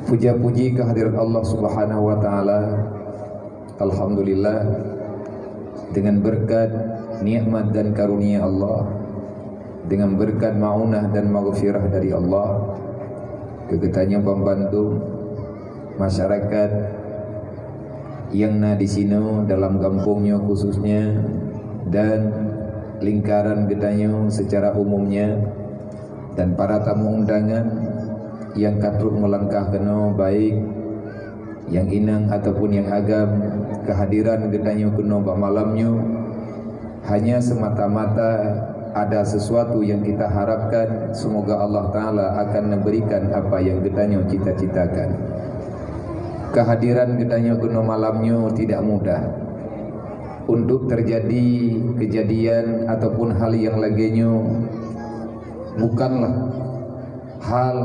Puja-puji kehadirat Allah Subhanahu wa taala. Alhamdulillah, dengan berkat nikmat dan karunia Allah, dengan berkat maunah dan maghfirah dari Allah, kegetanya membantu masyarakat yang di sini dalam kampungnya khususnya dan lingkaran getanya secara umumnya, dan para tamu undangan yang katruk melangkah kena baik yang inang ataupun yang agam, kehadiran getanya kena bak malamnya hanya semata-mata ada sesuatu yang kita harapkan. Semoga Allah Ta'ala akan memberikan apa yang getanya cita-citakan. Kehadiran getanya kena malamnya tidak mudah. Untuk terjadi kejadian ataupun hal yang laginya bukanlah hal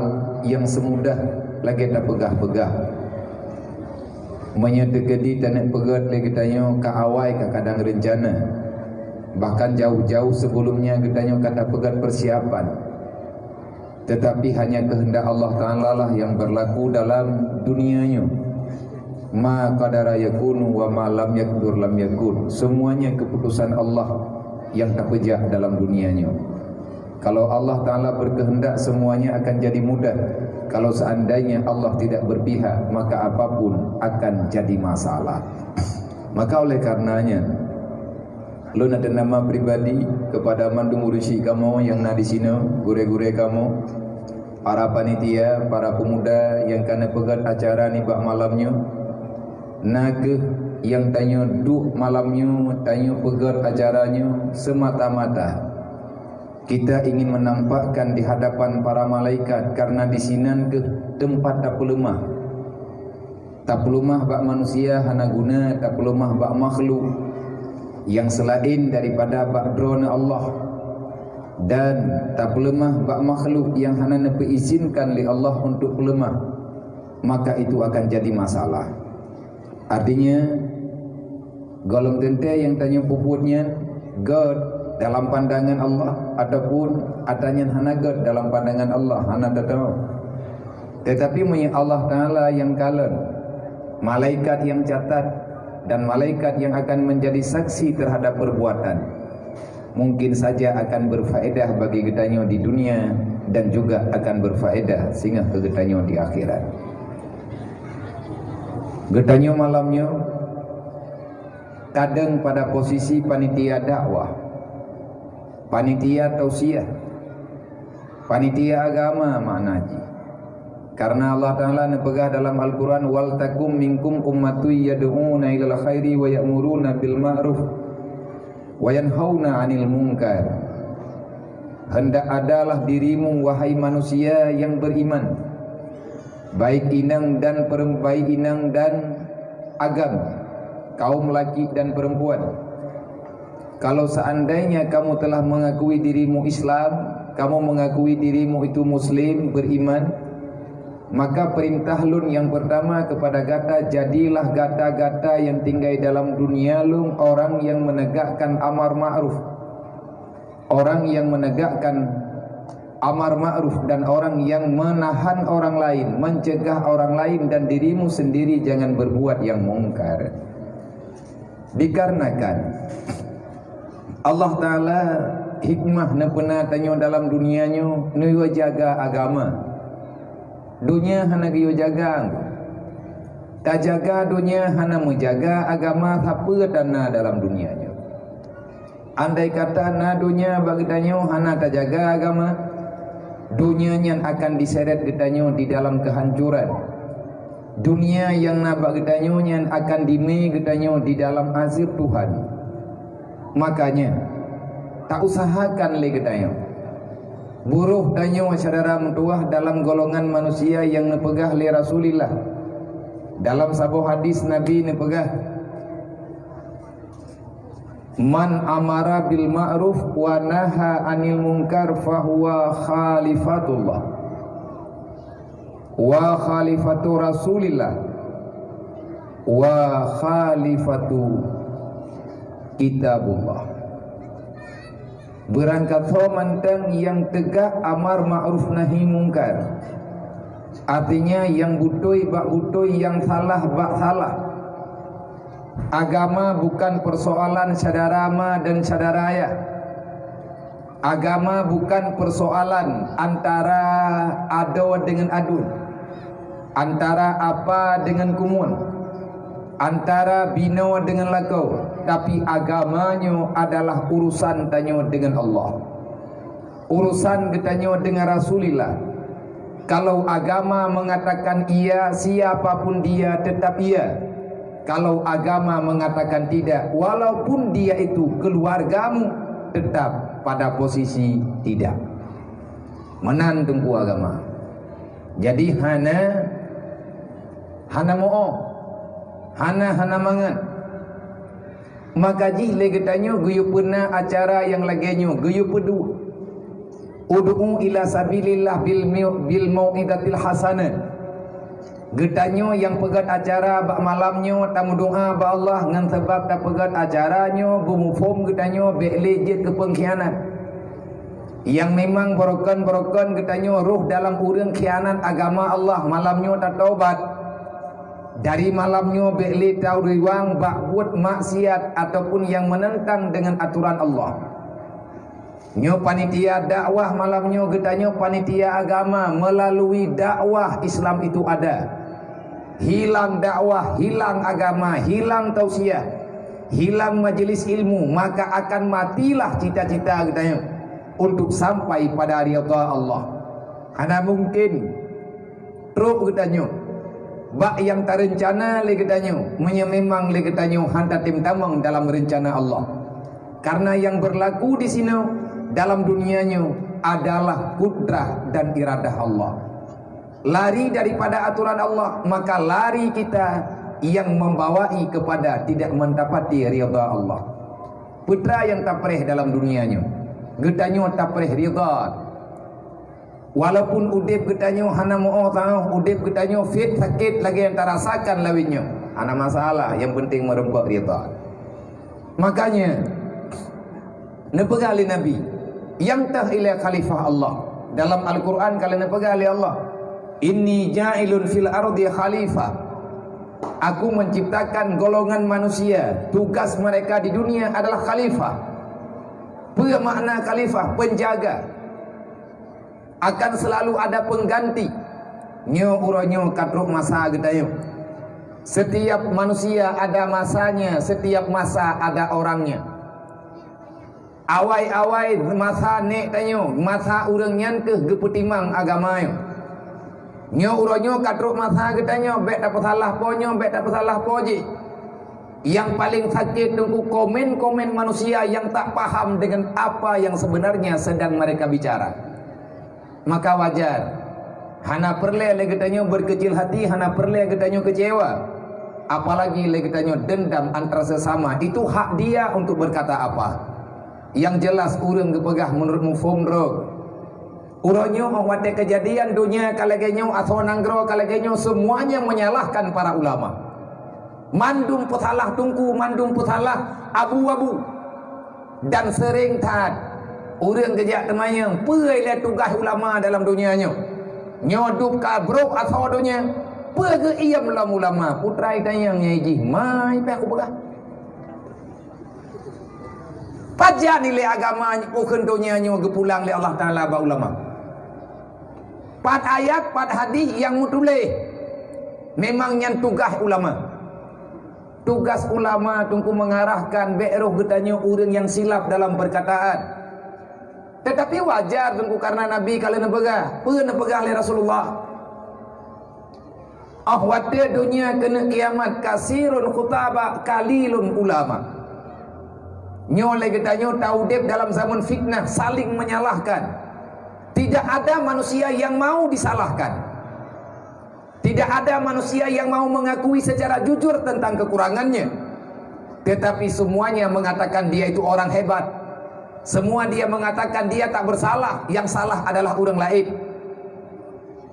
yang semudah lagi tak pegah-pegah. Menyedekedi tanak pegat lagi tanya ke awal ke kadang rencana, bahkan jauh-jauh sebelumnya kita kata pegat persiapan. Tetapi hanya kehendak Allah Ta'ala lah yang berlaku dalam dunianya. Ma qadara yakunu wa ma lam yakdur lam yakun. Semuanya keputusan Allah yang tak pejah dalam dunianya. Kalau Allah Ta'ala berkehendak, semuanya akan jadi mudah. Kalau seandainya Allah tidak berpihak, maka apapun akan jadi masalah. Maka oleh karenanya, lu ada nama pribadi kepada mandu murusi kamu yang di sini, gure-gure kamu, para panitia, para pemuda yang kena pegat acara ni bak malamnya, naga yang tanya duk malamnya, tanya pegat acaranya, semata-mata kita ingin menampakkan di hadapan para malaikat, karena di sini ke tempat tak lemah. Tak lemah bak manusia hana guna, tak lemah bak makhluk yang selain daripada bak drona Allah, dan tak lemah bak makhluk yang hana diizinkan oleh Allah untuk lemah, maka itu akan jadi masalah. Artinya golong tente yang tanya puputnya God dalam pandangan Allah ataupun adanya hana God dalam pandangan Allah, hana tahu. Tetapi Allah Ta'ala yang kalan, malaikat yang catat, dan malaikat yang akan menjadi saksi terhadap perbuatan, mungkin saja akan berfaedah bagi getanya di dunia, dan juga akan berfaedah sehingga ke getanya di akhirat. Getanya malamnya kadang pada posisi panitia dakwah, panitia tausiah, panitia agama maknaji. Karena Allah Ta'ala nepegah dalam Al-Quran, wal takum minkum ummatu yad'una ilal khairi wa ya'muruna bil ma'ruf wa yanhauna 'anil munkar. Hendak adalah dirimu wahai manusia yang beriman, baik inang dan baik inang dan agam, kaum laki dan perempuan. Kalau seandainya kamu telah mengakui dirimu Islam, kamu mengakui dirimu itu Muslim, beriman, maka perintah lun yang pertama kepada gata, jadilah gata-gata yang tinggal dalam dunia lun orang yang menegakkan amar ma'ruf, orang yang menegakkan amar ma'ruf, dan orang yang menahan orang lain, mencegah orang lain, dan dirimu sendiri jangan berbuat yang mungkar. Dikarenakan Allah Ta'ala hikmah na pernah tanya dalam dunianya, nuyo jaga agama. Dunia hana giyo jaga, tak jaga dunia hana menjaga agama apa dana dalam dunianya. Andai kata na dunia bagi tanya hana tak jaga agama, dunianya akan diseret getanya di dalam kehancuran. Dunia yang na bagi tanya akan dime getanya di dalam azab Tuhan. Makanya tak usahakan lagi tanya buruh tanya saudara mentuah dalam golongan manusia yang nepegah li Rasulillah. Dalam sebuah hadis Nabi nepegah, man amara bil ma'ruf wa naha anil munkar fahuwa khalifatullah wa khalifatu Rasulillah wa khalifatu kitabullah. Berangkat mantang yang tegak amar ma'ruf nahi mungkar, Artinya yang butoi bak butoi, yang salah bak salah. Agama bukan persoalan saudara-ma dan saudaraya. Agama bukan persoalan antara ado dengan adu, antara apa dengan kumun, antara bino dengan lakau. Tapi agamanya adalah urusan tanyo dengan Allah, urusan getanyo dengan Rasulullah. Kalau agama mengatakan iya, siapapun dia tetap iya. Kalau agama mengatakan tidak, walaupun dia itu keluargamu, tetap pada posisi tidak. Menantungku agama. Jadi hana mo'o, hana mangat. Maka jih legetanyo guyu pernah acara yang lagenyo guyu pedu. Ud'u ila sabilillah bil mau'idatil hasanah. Getanyo yang pegat acara bak malamnyo tamu doa ba Allah ngan sebab tak pegat acaranyo bumufom getanyo be lejit ke pengkhianat. Yang memang borokan getanyo ruh dalam urang khianat agama Allah, malamnyo tak taubat. Dari malamnyo be le tau riwang bak buat maksiat ataupun yang menentang dengan aturan Allah. Nyo panitia dakwah malamnyo getanyo panitia agama, melalui dakwah Islam itu ada. Hilang dakwah, hilang agama, hilang tausiah, hilang majelis ilmu, maka akan matilah cita-cita getanyo untuk sampai pada ridha Allah. Hana mungkin truk getanyo bak yang tak rencana le getanyo memang le getanyo hanta tim tamang dalam rencana Allah. Karena yang berlaku di sini dalam dunianya adalah kudrah dan iradah Allah. Lari daripada aturan Allah, maka lari kita yang membawai kepada tidak mendapati ridha Allah. Putra yang tak perih dalam dunianya, getanyo tak perih ridha. Walaupun udip getanyo hana mo'o tahu, udip getanyo fit sakit lagi yang tak rasakan lawinyo, ana masalah, yang penting merempak ridha. Makanya nepegali Nabi yang tah ila khalifah Allah dalam Al-Quran kalian nepegali Allah, inni ja'ilun fil ardi khalifah. Aku menciptakan golongan manusia, tugas mereka di dunia adalah khalifah. Apa makna khalifah? Penjaga. Akan selalu ada pengganti. Nyo uronyo katruk masa getayo. Setiap manusia ada masanya, setiap masa ada orangnya. Awai-awai masa nek tanyo, masa urang nyankeh gepetimang agamayo. Nyo uronyo katruk masa getanyo bek dapat salah ponyo, bek dapat salah poji. Yang paling sakit tunggu komen-komen manusia yang tak paham dengan apa yang sebenarnya sedang mereka bicara. Maka wajar hana perle le getanyo berkecil hati, hana perle getanyo kecewa. Apalagi le getanyo dendam antara sesama. Itu hak dia untuk berkata apa. Yang jelas urang gepegah menurut mufomro. Uronyo awate kejadian dunia kalegenyo atau nanggro kalegenyo semuanya menyalahkan para ulama. Mandum putalah tungku, mandum putalah abu-abu. Dan sering tad urang gejak temayang peuy le tugas ulama dalam dunianya. Nyodup kabrok atau dunia peuy iam ulama putra tayang nyai mai pe aku begah. Paja nilai agama bukan dunia nyo gepulang le Allah Taala ba ulama. Pat ayat, pat hadis yang mutuleh memang yang tugas ulama. Tugas ulama tunggu mengarahkan be'roh getanyo urang yang silap dalam perkataan. Tetapi wajar tunggu karena Nabi kalian nepegah, nepegah oleh Rasulullah. Ahwate dunia kena kiamat kasirun khutaba kalilun ulama. Nyole getanyo taudep dalam zaman fitnah saling menyalahkan. Tidak ada manusia yang mau disalahkan. Tidak ada manusia yang mau mengakui secara jujur tentang kekurangannya. Tetapi semuanya mengatakan dia itu orang hebat. Semua dia mengatakan dia tak bersalah. Yang salah adalah orang lain.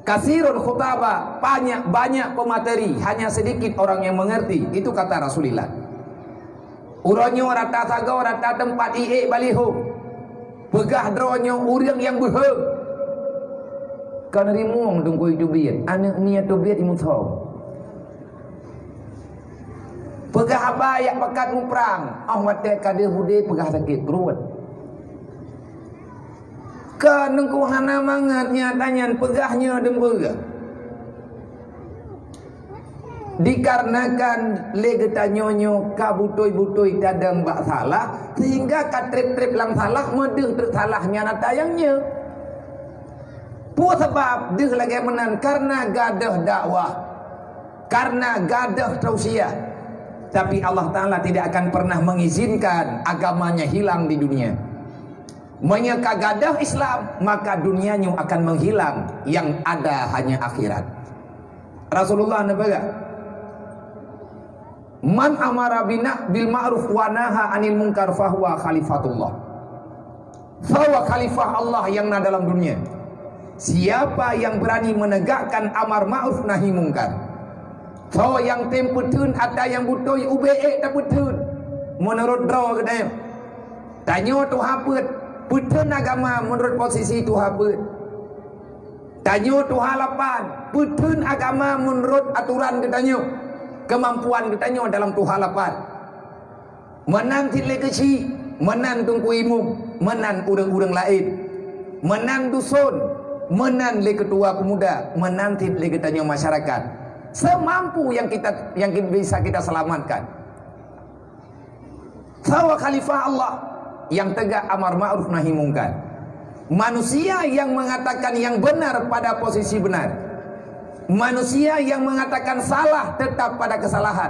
Kasirun khutaba, banyak pemateri, hanya sedikit orang yang mengerti. Itu kata Rasulullah. Uronyo rata sago rata tempat baliho. Pegah dronyo urang yang berheg. Kan rimung tunggu itu biat. Anak niat tu biat imun tahu. Pegah abayak pakat muprang. Watek kada hudi pegah sakit perut. Kan nengku hana mangatnya tanyan pegahnya dembega. Dikarenakan legeta nyonyo kabutoi-butoi kadang bak salah sehingga katrip-trip lang salah medeh tersalahnya natayangnya. Pu sebab deh lagi menan karena gadah dakwah, karena gadah tausiah. Tapi Allah Ta'ala tidak akan pernah mengizinkan agamanya hilang di dunia. Menyeka gadah Islam, maka dunianya akan menghilang, yang ada hanya akhirat. Rasulullah nabaga, man amara bil ma'ruf wa naha anil munkar fahuwa khalifatullah. Fahuwa khalifah Allah yang ada dalam dunia. Siapa yang berani menegakkan amar ma'ruf nahi munkar, so yang temputun ada yang butoi UBE tak putun menurut draw kedai. Tanya tu haput putun agama menurut posisi tu haput. Tanya tu halapan putun agama menurut aturan ketanya. Kemampuan ketanya dalam tu halapan. Menan tilai kecil, menan tungku imum, menan urang-urang lain, menan dusun, menan le ketua pemuda, menanti le ketanya masyarakat. Semampu yang bisa kita selamatkan. Sawa khalifah Allah yang tegak amar ma'ruf nahi munkar. Manusia yang mengatakan yang benar pada posisi benar. Manusia yang mengatakan salah tetap pada kesalahan.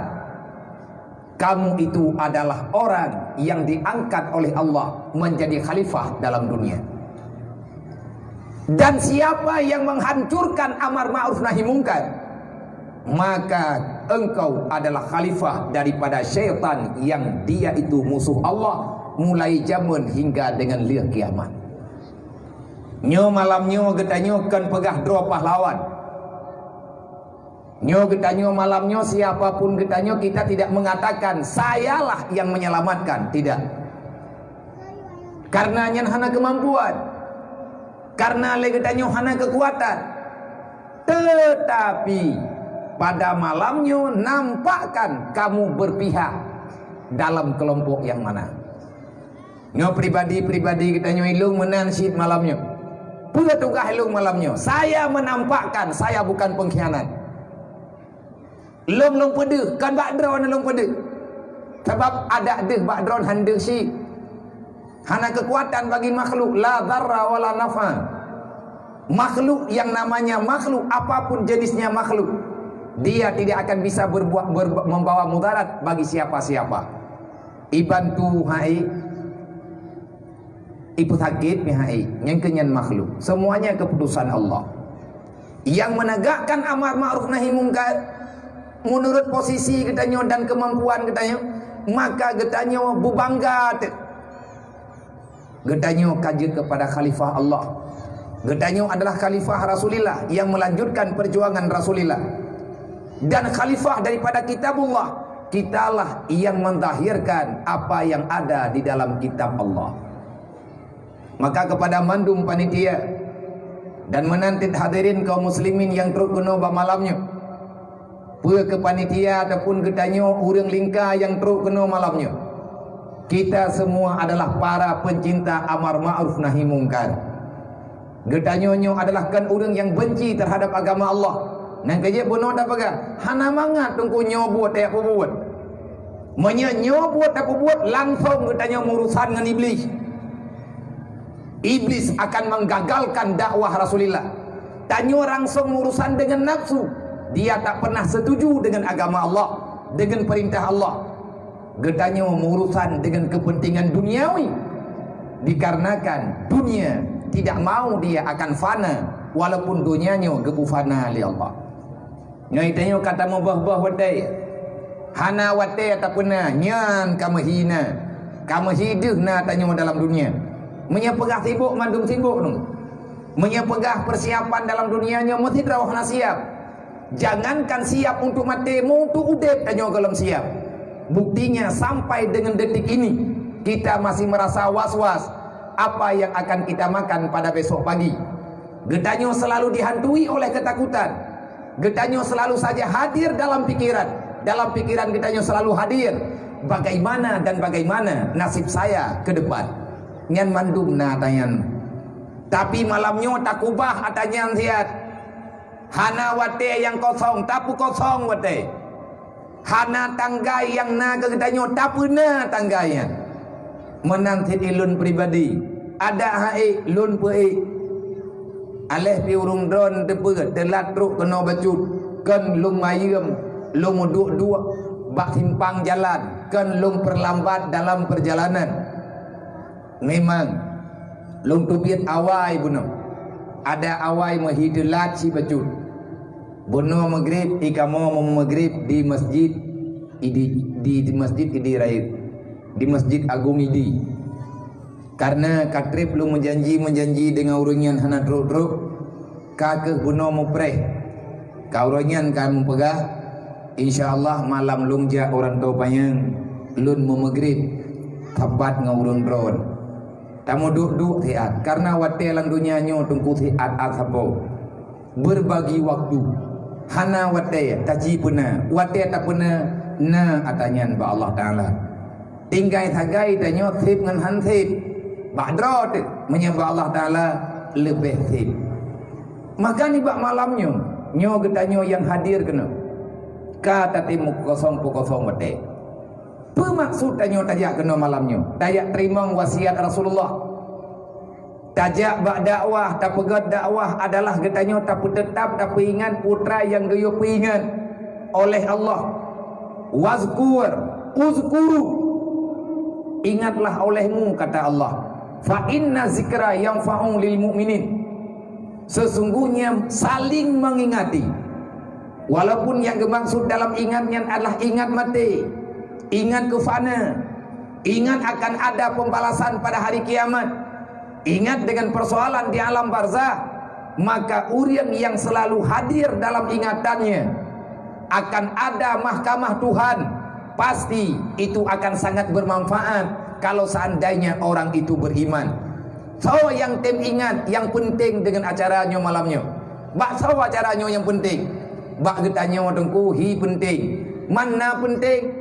Kamu itu adalah orang yang diangkat oleh Allah menjadi khalifah dalam dunia. Dan siapa yang menghancurkan amar ma'ruf nahi munkar, maka engkau adalah khalifah daripada syaitan yang dia itu musuh Allah mulai zaman hingga dengan liang kiamat. Nyo malam nyo getanyo kan pegah dro pahlawan. Nyo getanyo malam nyo siapapun getanyo kita tidak mengatakan sayalah yang menyelamatkan, tidak. Karena nyen hana kemampuan, karena legetanyo hana kekuatan. Tetapi pada malamnya nampakkan kamu berpihak dalam kelompok yang mana. Nyo pribadi-pribadi kita nyo ilung menansid malamnya. Pula tukah ilung malamnya. Saya menampakkan saya bukan pengkhianat. Long pedih kan bak drone long pedih. Sebab ada deh bak drone handeh si. Hana kekuatan bagi makhluk la dharra wala nafa. Makhluk yang namanya makhluk apapun jenisnya makhluk, dia tidak akan bisa membawa mudarat bagi siapa-siapa. Ibantu hai ibu sakit hai yang kenyan makhluk. Semuanya keputusan Allah. Yang menegakkan amar ma'ruf nahi munkar menurut posisi getanyo dan kemampuan getanyo, maka getanyo bubangga getanyo kaji kepada khalifah Allah. Getanyo adalah khalifah Rasulullah yang melanjutkan perjuangan Rasulullah. Dan khalifah daripada kitabullah, kitalah yang mentahirkan apa yang ada di dalam kitab Allah. Maka kepada mandum panitia dan menantit hadirin kaum muslimin yang terkena malamnya, pula ke panitia ataupun getanyo urang lingka yang terkena malamnya, kita semua adalah para pencinta amar ma'ruf nahi munkar. Getanyonyo adalah kan orang yang benci terhadap agama Allah. Nang kerja bono dah paga. Hana mangat tunggu nyobot tak apa buat. Nyobot tak apa buat langsung getanyo urusan dengan iblis. Iblis akan menggagalkan dakwah Rasulullah. Tanyo langsung urusan dengan nafsu. Dia tak pernah setuju dengan agama Allah, dengan perintah Allah. Getanyo urusan dengan kepentingan duniawi. Dikarenakan dunia tidak mau dia akan fana, walaupun dunianya gebu fana oleh Allah. Nyai tanya kata mubah-bah watai, hana watai ataupun nyan kamu hina, kamu hidup na tanya dalam dunia. Menyepegah sibuk mandum sibuk tu, menyepegah persiapan dalam dunianya mesti terawah siap. Jangankan siap untuk mati, untuk udep tanya kalau siap. Buktinya sampai dengan detik ini kita masih merasa was-was apa yang akan kita makan pada besok pagi. Getanyo selalu dihantui oleh ketakutan. Getanyo selalu saja hadir dalam pikiran. Dalam pikiran getanyo selalu hadir bagaimana dan bagaimana nasib saya ke depan. Nyan mandum na tayan. Tapi malamnya tak ubah atanyan siat. Hana wate yang kosong, tapu kosong wate. Hana tanggai yang na ke getanyo, tapu na tanggainya. Menang tit ilun pribadi. Ada hae lun pei. Aleh pi urung dron tepeut telat truk kena bacut. Kan lung mayem, lung duk-duk bak simpang jalan, kan lung perlambat dalam perjalanan. Memang lung tubiat awai bunuh. Ada awai mahidulat si bacut. Bunuh maghrib ikamo maghrib di masjid di masjid Idi Raid. Di Masjid Agung Idi. Karena katrip lu menjanji dengan urunyan hana truk-truk kakeh bunuh mupreh. Kaurunyan kan pegah insyaallah malam lungja orang tua payang lun memegrib tabat ngurung drone. Tamu duk tiat karena wate lang dunia nyo tungku tiat asapo. Berbagi waktu. Hana wate taji puna, wate tak puna na atanyan ba Allah Taala. Tinggai tagai tanyo tip ngan han tip. Ba'dra menyembah Allah Taala lebih tip. Maka ni bak malamnya nyo getanyo yang hadir kena. Kata timu kosong wate. Pemaksud tanyo tajak kena malamnya. Tajak terima wasiat Rasulullah. Tajak bak dakwah, tak pegat dakwah adalah getanyo tak tetap tak ingat putra yang geyo ingat oleh Allah. Uzkuru. Ingatlah olehmu kata Allah. Fa inna zikra yanfa'u lil mu'minin. Sesungguhnya saling mengingati. Walaupun yang dimaksud dalam ingatnya adalah ingat mati, ingat kufana, ingat akan ada pembalasan pada hari kiamat, ingat dengan persoalan di alam barzah, maka urang yang selalu hadir dalam ingatannya akan ada mahkamah Tuhan, pasti itu akan sangat bermanfaat kalau seandainya orang itu beriman. So yang tem ingat yang penting dengan acaranya malamnya. Bak so acaranya yang penting. Bak getanya tengku hi penting. Mana penting?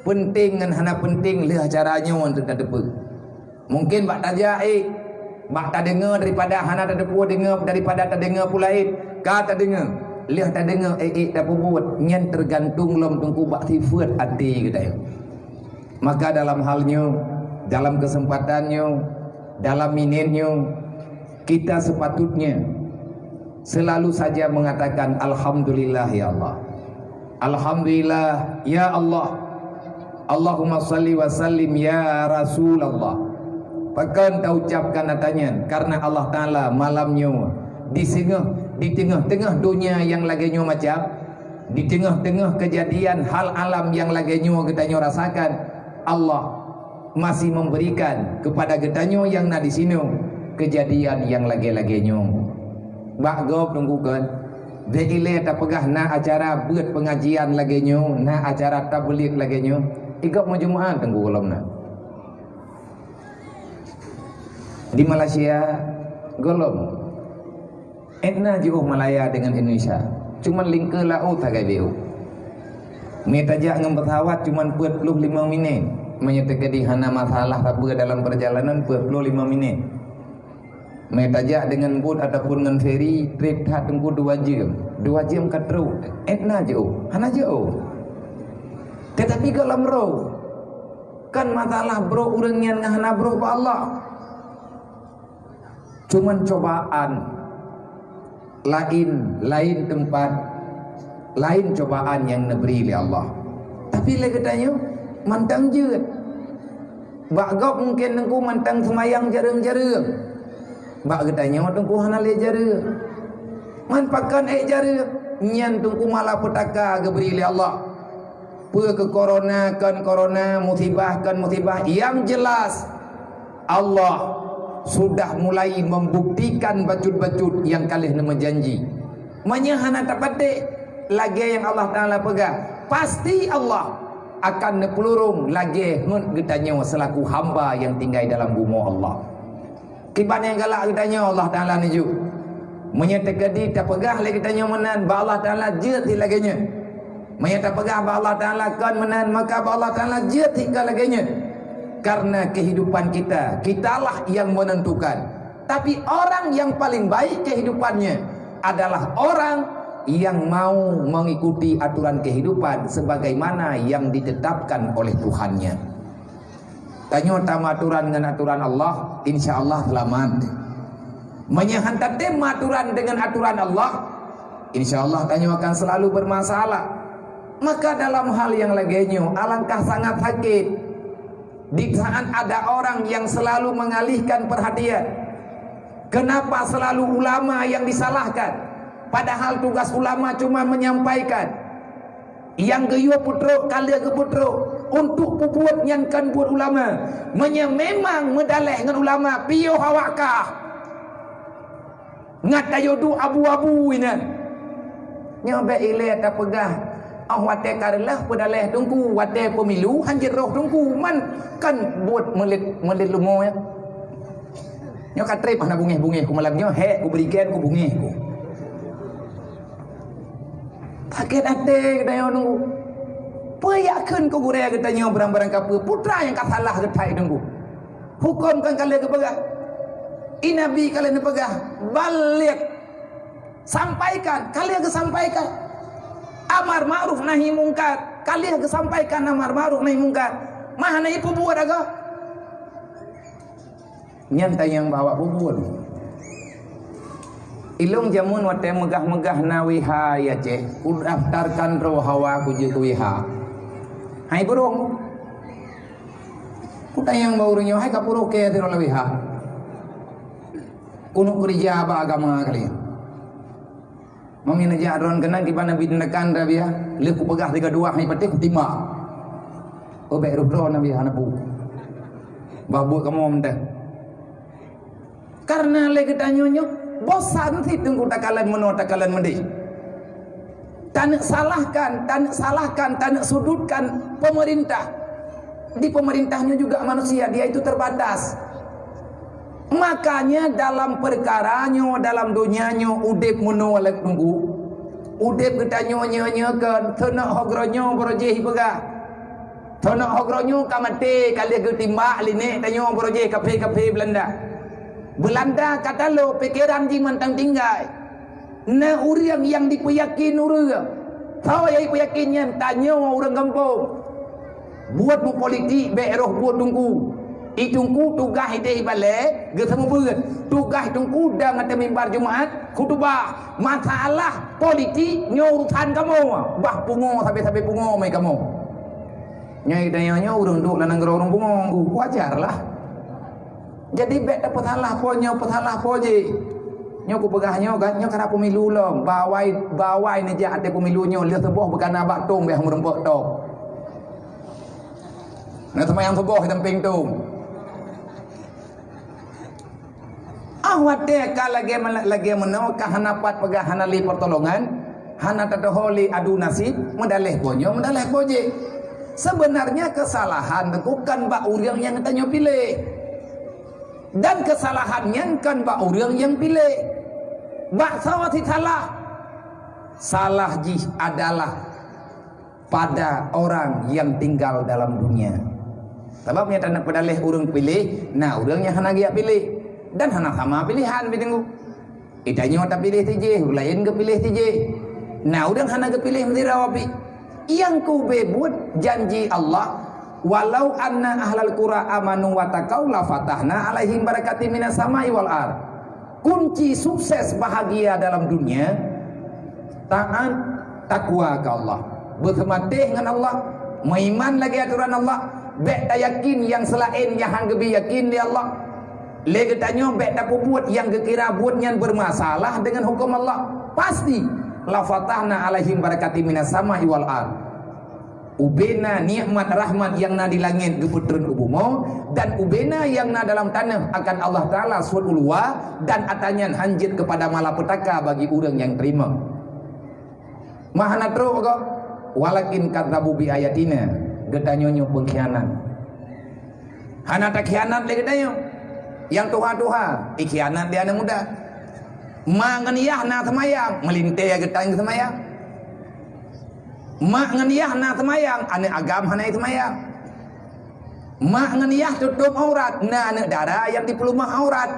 Penting ngan hana penting leh acaranya untuk tadepe. Mungkin bak tajak bak tak dengar daripada hana tadepe dengar daripada tak dengar pula kata dengar. Leh tak dengar tak buat nyen tergantung lom tengku bak sifat hati kita. Maka dalam halnya, dalam kesempatannya, dalam minitnya, kita sepatutnya selalu saja mengatakan alhamdulillah ya Allah. Alhamdulillah ya Allah. Allahumma salli wa sallim ya Rasulullah. Bahkan tak ucapkan natanya karena Allah Taala malamnya di tengah-tengah dunia yang lagi nyo macam, di tengah-tengah kejadian hal alam yang lagi nyo kita nyo rasakan, Allah masih memberikan kepada getanyo yang na di sini kejadian yang lagi-lagi nyo. Bak gop tunggukan. Deile tak pegah na acara buat pengajian lagi nyo, na acara tabligh lagi nyo. Igap mau Jumaat tunggu kolom na. Di Malaysia golom. Etna jauh Malaya dengan Indonesia. Cuman lingke laut tagai beu. Metajak ngam pesawat cuman 45 minit. Menyatakan di hana masalah apa dalam perjalanan 45 minit. Metajak dengan boat ataupun dengan ferry trip tak tunggu 2 jam. 2 jam katru. Etna jauh, hana jauh. Tetapi kalau bro, kan masalah bro urangnya ngahana bro ba Allah. Cuman cobaan lain tempat, lain cobaan yang diberi oleh Allah. Tapi lagi tanya mantang jeut. Bak gop mungkin nengku mantang semayang jarang-jarang. Bak getanya tengku hana le jarang. Man pakan jarang. Nyan tengku malah petaka diberi oleh Allah. Pe ke corona kan corona, musibah kan musibah. Yang jelas Allah sudah mulai membuktikan bacut-bacut yang kalih nama janji. Menyahana tak patik lagi yang Allah Taala pegang. Pasti Allah akan nepelurung lagi ngut getanya selaku hamba yang tinggal dalam bumi Allah. Kibat yang galak getanya Allah Taala niju. Menyatakan tak pegah lagi tanya menan ba Allah Taala jeti laginya. Menyata pegah ba Allah Taala kan menan maka ba Allah Taala jeti laginya. Karena kehidupan kitalah yang menentukan. Tapi orang yang paling baik kehidupannya adalah orang yang mau mengikuti aturan kehidupan sebagaimana yang ditetapkan oleh Tuhannya. Tanya utama aturan dengan aturan Allah, insya Allah selamat. Menyahantar tema aturan dengan aturan Allah, insya Allah tanya akan selalu bermasalah. Maka dalam hal yang lainnya, alangkah sangat sakit di saat ada orang yang selalu mengalihkan perhatian. Kenapa selalu ulama yang disalahkan? Padahal tugas ulama cuma menyampaikan. Yang geyo putro kali ke putro untuk buat nyankan buat ulama. Memang medaleh dengan ulama piyo hawakah. Ngat ayodu abu-abu ini. Nyoba ile tak pegah. Wate karlah pedaleh tunggu wate pemilu hanjir roh tunggu man kan buat melit lumo ya. Nyo katrip ana bungeh-bungeh ku malamnya he ku berikan ku bungeh ku. Paket ate dayo nunggu. Peyakeun ku gure katanya barang-barang kapu putra yang kasalah getai nunggu. Hukum kan kalian kepegah. Nabi kalian pegah balik sampaikan kalian kesampaikan amar ma'ruf nahi mungkar kalian kesampaikan amar ma'ruf nahi mungkar mana ibu buat agak nyantai yang bawa bubur ilung jamun wate megah-megah nawiha ya ceh ku daftarkan roh hawa ku je kuiha hai burung ku tayang baurunya hai kapuro ke tiro lawiha kuno kerja apa agama kalian mami naja adron kenang di mana bindekan rabia leku pegah 32 hai pati kutima obek rubro nabi hanapu babu kamu mentah karena lagi tanyonyo bosan sih tunggu takalan meno takalan mendih tanak salahkan tanak sudutkan pemerintah di pemerintahnya juga manusia dia itu terbatas. Makanya dalam perkaranya dalam dunianya udip menolak tunggu udip kita nyonya-nyonya tenak hogronyo berojeh pegah tenak hogronyo kamate kali ketimba line tanyo berojeh kafe Belanda kata lo pikiran di mentang tinggal na urang yang dipeyakin urang tahu yang dipeyakinnya tanya orang kampung buat mu politik be roh buat tunggu itungku tugas ide balik getemu beut tugas tungku dah ngata mimbar Jumaat khutbah masalah politik nyurusan kamu bah pungo sampai pungo mai kamu nyai dayanya urang duk lanang urang pungo wajar lah jadi bet dapat salah ponyo pesalah poje nyo ku pegahnya kan nyo kana pemilu lom bawai ni ja ate pemilunya lihat sebuah bukan abak tung beh merempok tok nah semayang sebuah temping tung wate lagi menau kahanapat pegah hanali pertolongan hana tadaholi adu nasib medaleh ponyo medaleh poje sebenarnya kesalahan bukan bak urang yang tanya pilih dan kesalahannya kan bak urang yang pilih bak sawati salah jih adalah pada orang yang tinggal dalam dunia sebabnya tanah pedaleh urang pilih nah urangnya hana gia pilih dan hana sama pilihan bidengku itanya tak pilih tije lain ke pilih tije nah udang hana ke pilih mendirawapi yang ku bebut janji Allah walau anna ahlal qura amanu wa taqaw la fatahna alaihim barakatim minas samai wal ard kunci sukses bahagia dalam dunia taat takwa ke Allah bersematih dengan Allah meiman lagi aturan Allah bek yakin yang selain yang hanggebi yakin di Allah lagi tanya bek tak buat yang kekira buatnya bermasalah dengan hukum Allah pasti la fatahna alaihim barakatim minas samai wal ard ubena nikmat rahmat yang na di langit geputrun ubumo dan ubena yang na dalam tanah akan Allah Ta'ala suat ulwa dan atanyan hanjit kepada malapetaka bagi orang yang terima mahana tro kok walakin kadzabu bi ayatina gedanyonyo pengkhianat hana tak khianat le gedanyo yang Tuhan ikhianat dia anak muda mak ngeniyah na semayang melintai getang semayang, mak ngeniyah na semayang ane agam hanai semayang, mak ngeniyah tutup aurat na ane darah yang di pelumah aurat.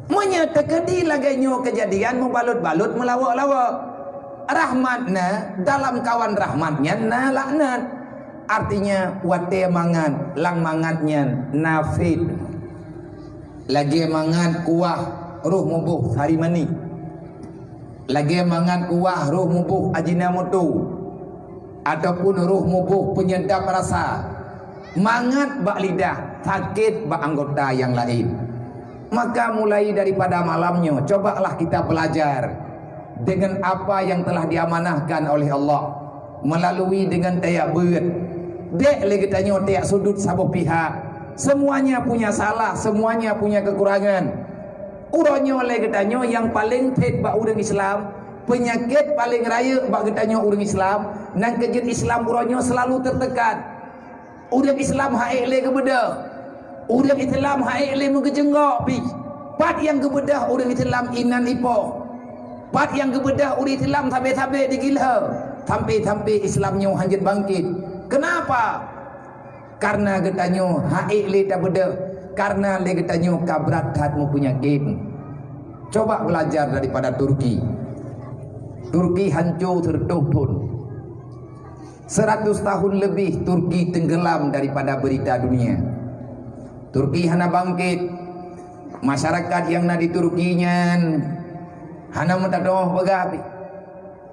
Menyertakadi laganya kejadian membalut-balut melawak-lawak. Rahmatna dalam kawan rahmatnya na laknat. Artinya wate mangan lang mangatnya nafid. Lagi mangan kuah ruh mubuh hari mani. Lagi mangan kuah ruh mubuh ajinamoto. Ataupun ruh mubuh penyedap rasa. Mangat bak lidah, sakit bak anggota yang lain. Maka mulai daripada malamnya cobalah kita belajar dengan apa yang telah diamanahkan oleh Allah melalui dengan tayak berat. Dek lagi tanya tayak sudut sabuh pihak. Semuanya punya salah, semuanya punya kekurangan. Uronyo lagi tanya yang paling pet bak orang Islam, penyakit paling raya bak tanya orang Islam, dan kejut Islam uronyo selalu tertekan. Orang Islam haik lagi beda. Orang Islam haik le mengejenggok pi. Pat yang kebedah orang Islam inan ipo. Pat yang kebedah orang Islam sampai-sampai digila. Sampai-sampai Islamnya hanjat bangkit. Kenapa? Karena getanyo haik le tak beda. Karena le getanyo kabrat hat mempunyai game. Coba belajar daripada Turki. Turki hancur tertuntun. 100 tahun lebih Turki tenggelam daripada berita dunia. Turki hana bangkit. Masyarakat yang na di Turkinya hana mentadoh begapi.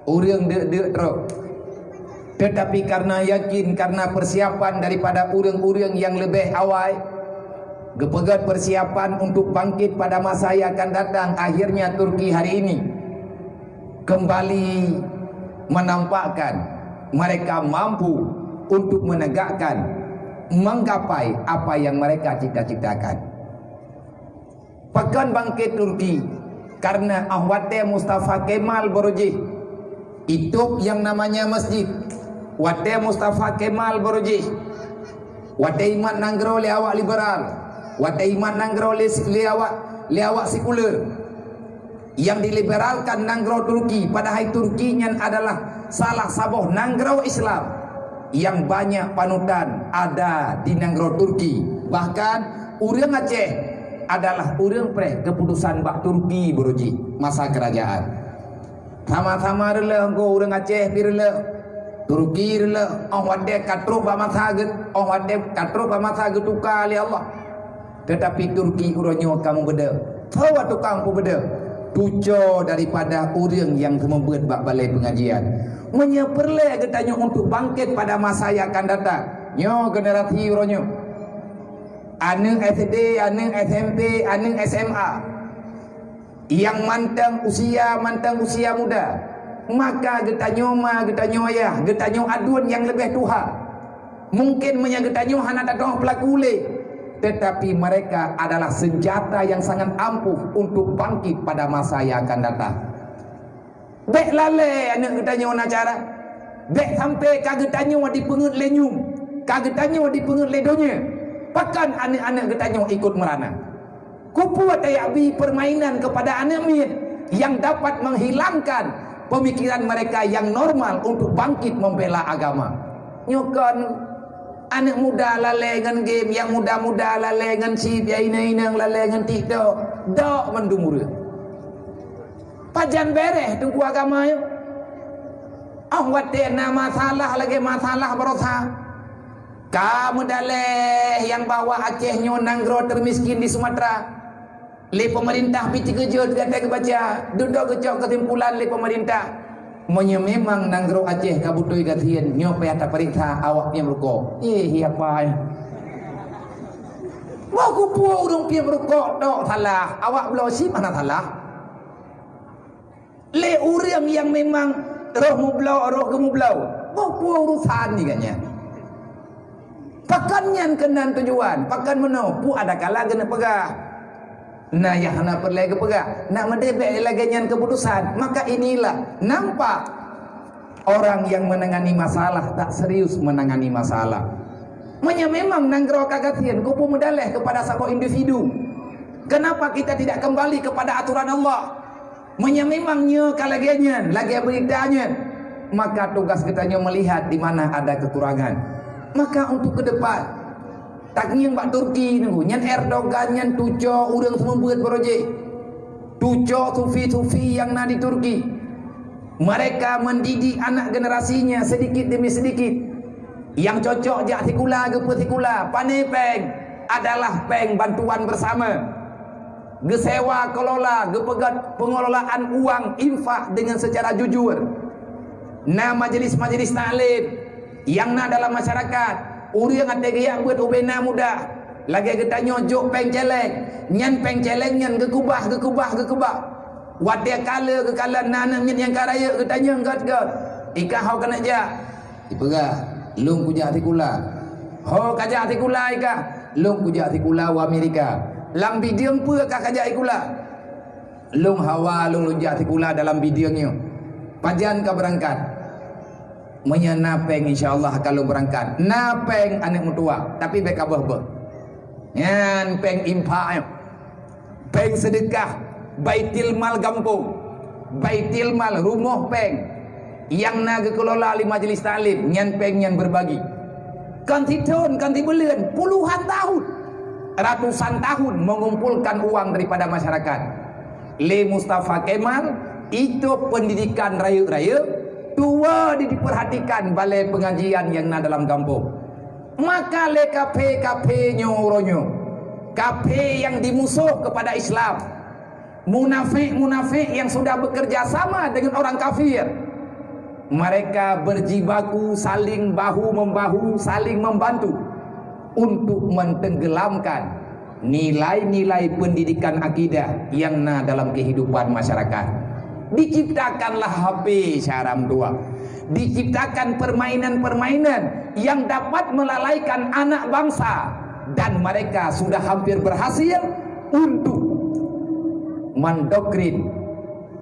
Urang dek teruk. Tetapi karena yakin, karena persiapan daripada urang-urang yang lebih awal, gepegat persiapan untuk bangkit pada masa yang akan datang. Akhirnya Turki hari ini kembali menampakkan mereka mampu untuk menegakkan, menggapai apa yang mereka cita-citakan. Pekan bangkit Turki karena Ahwate Mustafa Kemal Borouji. Itu yang namanya masjid Wate Mustafa Kemal Borouji. Wate iman nanggro le awak liberal, wate iman nanggro le awak sekuler. Yang diliberalkan nanggro Turki, padahal Turkinya adalah salah sabuh nanggro Islam yang banyak panutan ada di nanggro Turki. Bahkan urang Aceh adalah urang pre keputusan bak Turki Borouji masa kerajaan. Sama-sama rela engko urang Aceh pirela Turki rela orang wade katro ba masaget, orang wade katro ba masaget tukar li Allah. Tetapi Turki uronyo kamu beda. Tahu tukang pu beda. Tujo daripada urang yang membuat bak balai pengajian. Menyeperle getanya untuk bangkit pada masa yang akan datang. Nyo generasi uronyo. Ane SD, ane SMP, ane SMA. Yang mantang usia muda. Maka getanyo ma, getanyo ayah, getanyo adun yang lebih tuha. Mungkin menyagetanyo hana datang pelaku le. Tetapi mereka adalah senjata yang sangat ampuh untuk bangkit pada masa yang akan datang. Bek lale anak getanyo na cara. Bek sampai kagetanyo di pengut lenyum, kagetanyo di pengut ledonya. Bahkan anak-anak getanyo ikut merana. Kupu tayabi permainan kepada anak min yang dapat menghilangkan pemikiran mereka yang normal untuk bangkit membela agama. Nyokon anak muda lalai dengan game, yang muda-muda lalai dengan chip, ya inang lalai dengan TikTok. Dok mendumur. Pajan bereh tunggu agama yo. Wate na masalah lagi masalah berosa. Kamu daleh yang bawa Aceh nyo nanggro termiskin di Sumatera. Le pemerintah piti kejut kata kebaca. Duduk kecok kesimpulan le pemerintah. Monya memang nanggro Aceh kabutui gatian nyo payata periksa awak piam rokok. Apa ya? Wah kupu urung piam rokok dok salah. Awak belau si mana salah? Le urang yang memang roh mublau, roh gemublau. Kupu urusan ni katnya. Pakannya kenan tujuan, pakan meno pu ada kala kena pegah. Nah yang nak perlai ke pegah, nak mendebek lagi nyan keputusan. Maka inilah nampak orang yang menangani masalah tak serius menangani masalah. Memang nanggro kagatian kupu medaleh kepada satu individu. Kenapa kita tidak kembali kepada aturan Allah? Memangnya kalagiannya, lagi beritanya. Maka tugas kita melihat di mana ada kekurangan. Maka untuk ke depan, taknya Mbak Turki nunggu, nyan Erdogan, nyan tuco, urang semua buat projek. Tuco sufi-sufi yang ada di Turki. Mereka mendidik anak generasinya sedikit demi sedikit. Yang cocok jak sikula ke pesikula, pandai peng adalah peng bantuan bersama. Gesewa kelola, gepegat pengelolaan uang infak dengan secara jujur. Nah majelis-majelis taklim yang na dalam masyarakat, uri yang ada gaya buat ubena muda. Lagi kita nyojok peng celeng, nyan peng celeng nyan gekubah. Wadia kala ke kala nana nyan yang karaya kita nyan gat. Ika hau kena jak. Ipega, lung kuja tikula. Ho kaja tikula ika, lung kuja tikula wa Amerika. Lang bidiang pun kakak ikula. Lung hawa lung lunjak tikula dalam bidiangnya. Pajan ka berangkat. Menya napeng insyaallah kalau berangkat. Napeng anak mutua, tapi beka bah. Yan peng impa. Peng sedekah, baitil mal kampung. Baitil mal rumah peng. Yang naga kelola li majelis taklim, nyan peng nyan berbagi. Kanti tahun, kanti bulan, puluhan tahun. Ratusan tahun mengumpulkan uang daripada masyarakat. Le Mustafa Kemal itu pendidikan raya-raya tua diperhatikan balai pengajian yang na dalam kampung. Maka le kafe nyoronyo, kafe yang dimusuh kepada Islam, munafik yang sudah bekerja sama dengan orang kafir, mereka berjibaku saling bahu membahu, saling membantu untuk mentenggelamkan nilai-nilai pendidikan akidah yang na dalam kehidupan masyarakat. Diciptakanlah HP syaram dua, diciptakan permainan-permainan yang dapat melalaikan anak bangsa, dan mereka sudah hampir berhasil untuk mendoktrin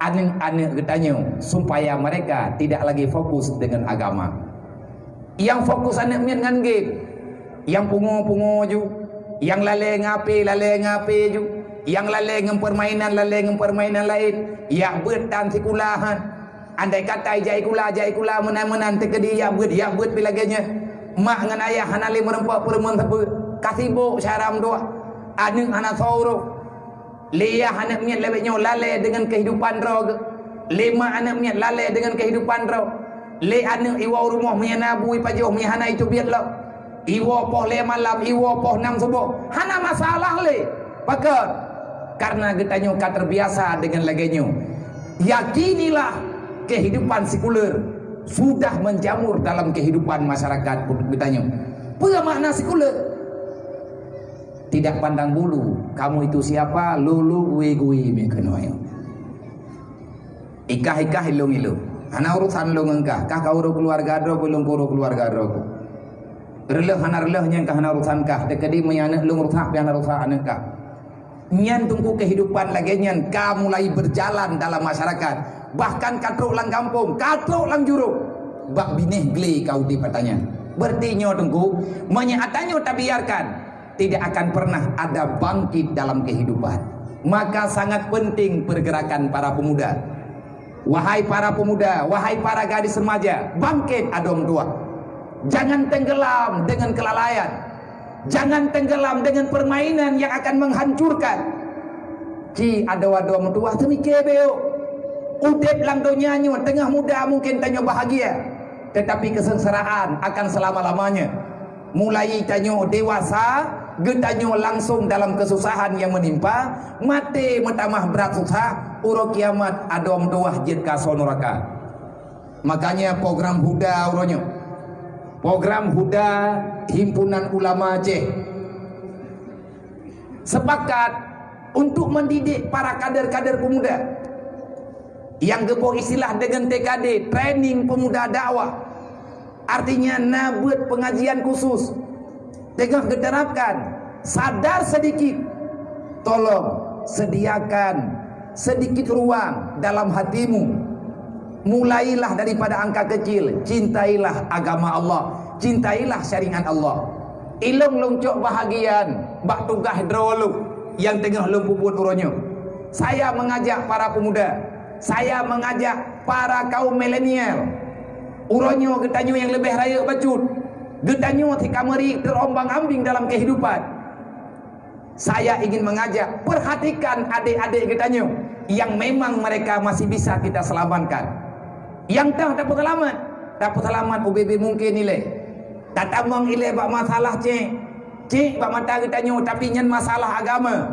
anak-anak getanya supaya mereka tidak lagi fokus dengan agama. Yang fokus anak-anak dengan game, yang pungo ju, yang lalai ngape ju, yang lalai ngem permainan lain, ya bertan sikulahan. Andai kata jai kula menan tekedi ya ber pilaganya. Mak ngan ayah hanali merempak permen tebu kasibo syaram doa. Aning anak sauro. Leah anak miat lebeknya lalai dengan kehidupan rog. Lima anak miat lalai dengan kehidupan rog. Le anak iwa rumah menyanabu ipajoh menyana itu biarlah. Iwo poh le malam, iwo poh 6 subuh. Hana masalah le. Pakar. Karena getanya terbiasa dengan laganya. Yakinilah kehidupan sekuler sudah menjamur dalam kehidupan masyarakat getanya. Apa makna sekuler? Tidak pandang bulu, kamu itu siapa? Lulu gue mekenoyo. Ikah ilung. Hana urusan lu ngengkah. Kah kau keluarga do belum puru keluarga do. Releh hana relehnya kah hana urusan kah. Dekedi menyana lu rusak pian rusak anak kah. Nyan tunggu kehidupan lagi nyan ka mulai berjalan dalam masyarakat. Bahkan katruk lang kampung, katruk lang juruk. Bak bineh gle kau di pertanyaan. Bertinyo tunggu, menyatanyo tak biarkan. Tidak akan pernah ada bangkit dalam kehidupan. Maka sangat penting pergerakan para pemuda. Wahai para pemuda, wahai para gadis remaja, bangkit adom tua. Jangan tenggelam dengan kelalaian. Jangan tenggelam dengan permainan yang akan menghancurkan. Ci ada wadom tua temike beo. Udep lang donyanya tengah muda mungkin tanya bahagia, tetapi kesengsaraan akan selama-lamanya. Mulai tanya dewasa, getanyo langsung dalam kesusahan yang menimpa, mati metamah berat susah, uro kiamat adom doah jid kaso neraka. Makanya program Huda uronyo. Program Huda Himpunan Ulama Aceh sepakat untuk mendidik para kader-kader pemuda yang geboh istilah dengan TKD, training pemuda dakwah. Artinya nabut pengajian khusus. Tengah diterapkan, sadar sedikit, tolong sediakan sedikit ruang dalam hatimu. Mulailah daripada angka kecil, cintailah agama Allah, cintailah syariat Allah. Ilung lungcok bahagian, bak tugah drolu. yang tengah lempubut uronyo. Saya mengajak para pemuda, saya mengajak para kaum milenial, uronyo getanyo yang lebih raya bacut, getanyo tika meri terombang-ambing dalam kehidupan. Saya ingin mengajak, perhatikan adik-adik getanyo yang memang mereka masih bisa kita selamatkan. Yang tak dapat selamat UBB mungkin nilai. Tak tamang nilai bak masalah cik bak mata getanyo, tapi nyen masalah agama.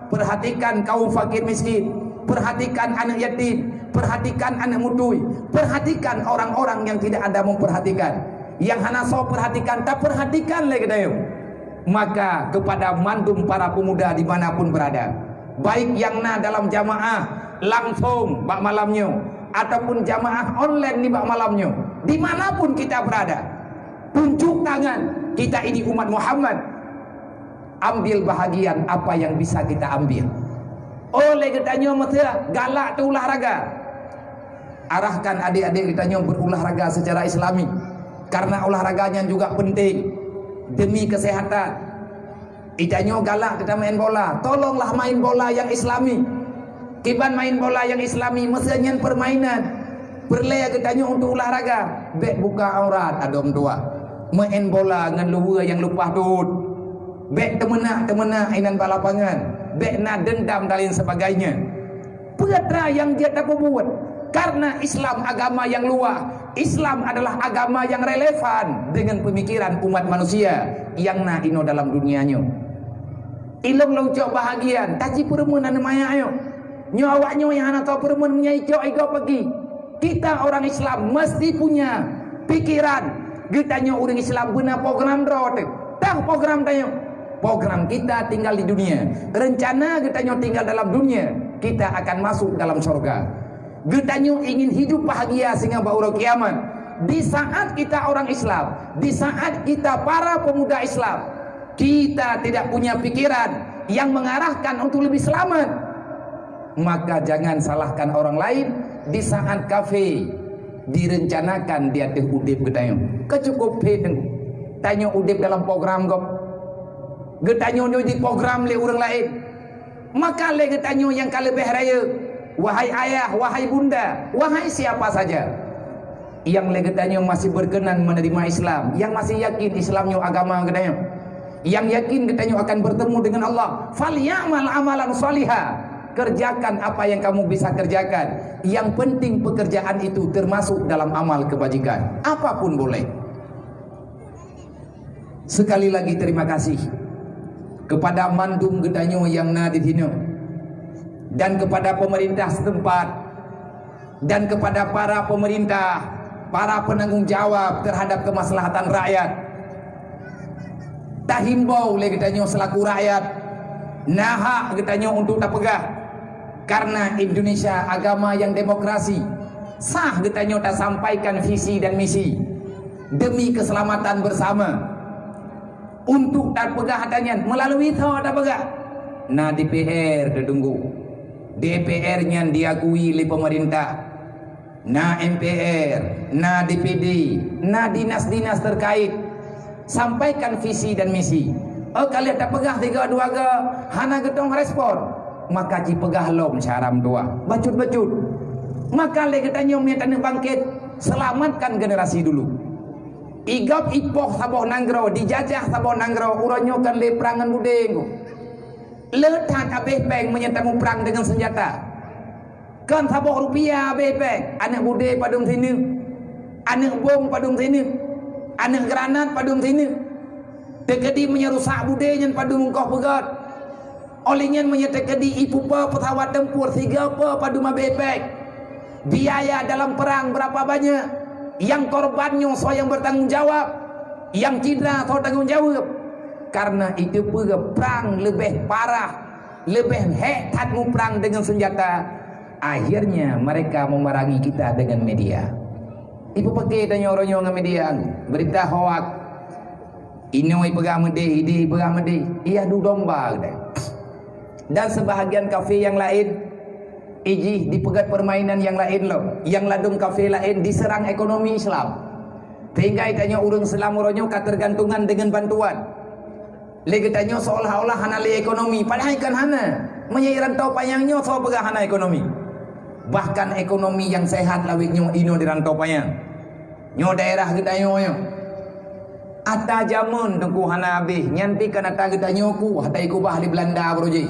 Perhatikan kaum fakir miskin, perhatikan anak yatim, perhatikan anak mudui, perhatikan orang-orang yang tidak ada memperhatikan. Yang hanaso perhatikan, tak perhatikan lagi dayo. Maka kepada mandum para pemuda dimanapun berada, baik yang dalam jamaah langsung bak malamnya, ataupun jamaah online di bak malamnya, dimanapun kita berada, tunjuk tangan, kita ini umat Muhammad. Ambil bahagian apa yang bisa kita ambil. Oleh ketanya masa galak tu olahraga, arahkan adik-adik ketanya berolahraga secara islami, karena olahraganya juga penting demi kesehatan. Itanya galak kita main bola, tolonglah main bola yang islami. Kiban main bola yang islami mestinya permainan berlaya ketanya untuk olahraga. Bek buka aurat adom dua, main bola dengan luar yang lupa dud. Bek temenak inan balapangan, bek na dendam dan lain sebagainya. Petra yang dia tak buat, karena Islam agama yang luas. Islam adalah agama yang relevan dengan pemikiran umat manusia yang na ino dalam dunianya. Ilong longcok bahagian, taji perumunan maya ayo. Nyawaknya yang anak tahu perumun menyaico ego pagi. Kita orang Islam mesti punya pikiran. Getanya orang Islam benar program rote. Tahu program tayo. Program kita tinggal di dunia, rencana getanya tinggal dalam dunia, kita akan masuk dalam surga. Getanya ingin hidup bahagia sehingga baru kiamat. Di saat kita orang Islam, di saat kita para pemuda Islam, kita tidak punya pikiran yang mengarahkan untuk lebih selamat, maka jangan salahkan orang lain. Di saat kafe direncanakan dia teh udip getanya, kecukup tanya udip dalam program gop. Getanyo di program le orang lain, maka le getanyo yang kalebih raya, wahai ayah, wahai bunda, wahai siapa saja yang le getanyo masih berkenan menerima Islam, yang masih yakin Islamnya agama getanyo, yang yakin getanyo akan bertemu dengan Allah, falyamal amalan salihah, kerjakan apa yang kamu bisa kerjakan. Yang penting pekerjaan itu termasuk dalam amal kebajikan, apapun boleh. Sekali lagi terima kasih kepada mandum gedanyo yang di sini, dan kepada pemerintah setempat, dan kepada para pemerintah, para penanggung jawab terhadap kemaslahatan rakyat. Tak himbau le gedanyo selaku rakyat, nahak gedanyo untuk tak pegah, karena Indonesia agama yang demokrasi. Sah gedanyo tak sampaikan visi dan misi demi keselamatan bersama. Untuk tak pegah adanya melalui tahu tak pegah. Nah DPR tertunggu, DPR-nya diakui oleh pemerintah, nah MPR, nah DPD, nah dinas-dinas terkait, sampaikan visi dan misi. Kalian tak pegah tiga-dua ke hana getong respon, maka ji pegah lom syaram dua bacut-bacut. Maka le ketanya minta bangkit, selamatkan generasi dulu. Igap ipoh saboh nanggro, dijajah saboh nanggro, uranyo kan le perangan budeng. Letak abeh peng menyatamu perang dengan senjata. Kan saboh rupiah abeh peng, anak bude padung sini, anak bom padung sini, anak granat padung sini. Tekedi menyerusak budenya padung kau pegat. Olehnya menyetekedi ipupa pesawat tempur 3 padung abeh peng. Biaya dalam perang berapa banyak? Yang korbannya so yang bertanggung jawab, yang cedera so tanggung jawab. Karena itu perang lebih parah, lebih hebat perang dengan senjata. Akhirnya mereka memerangi kita dengan media. Ibu pakai tanya orang-orang dengan media, berita hoak. Ini pegang mede, ini pegang mede. Ia du domba. Dan sebahagian kafe yang lain, iji dipegat permainan yang lain loh, yang ladung kafe lain diserang ekonomi Islam. Sehingga itanya urang Islam orangnya ketergantungan dengan bantuan. Lagi tanya seolah-olah hana li ekonomi, padahal kan hana. Menyai rantau payangnya so pegah hana ekonomi. Bahkan ekonomi yang sehat lawiknya ino di rantau payang. Nyo daerah gedayo nyo. Ata jamun tengku hana habis, nyanti kan ata gedayo ku, hatai ku bah di Belanda broji.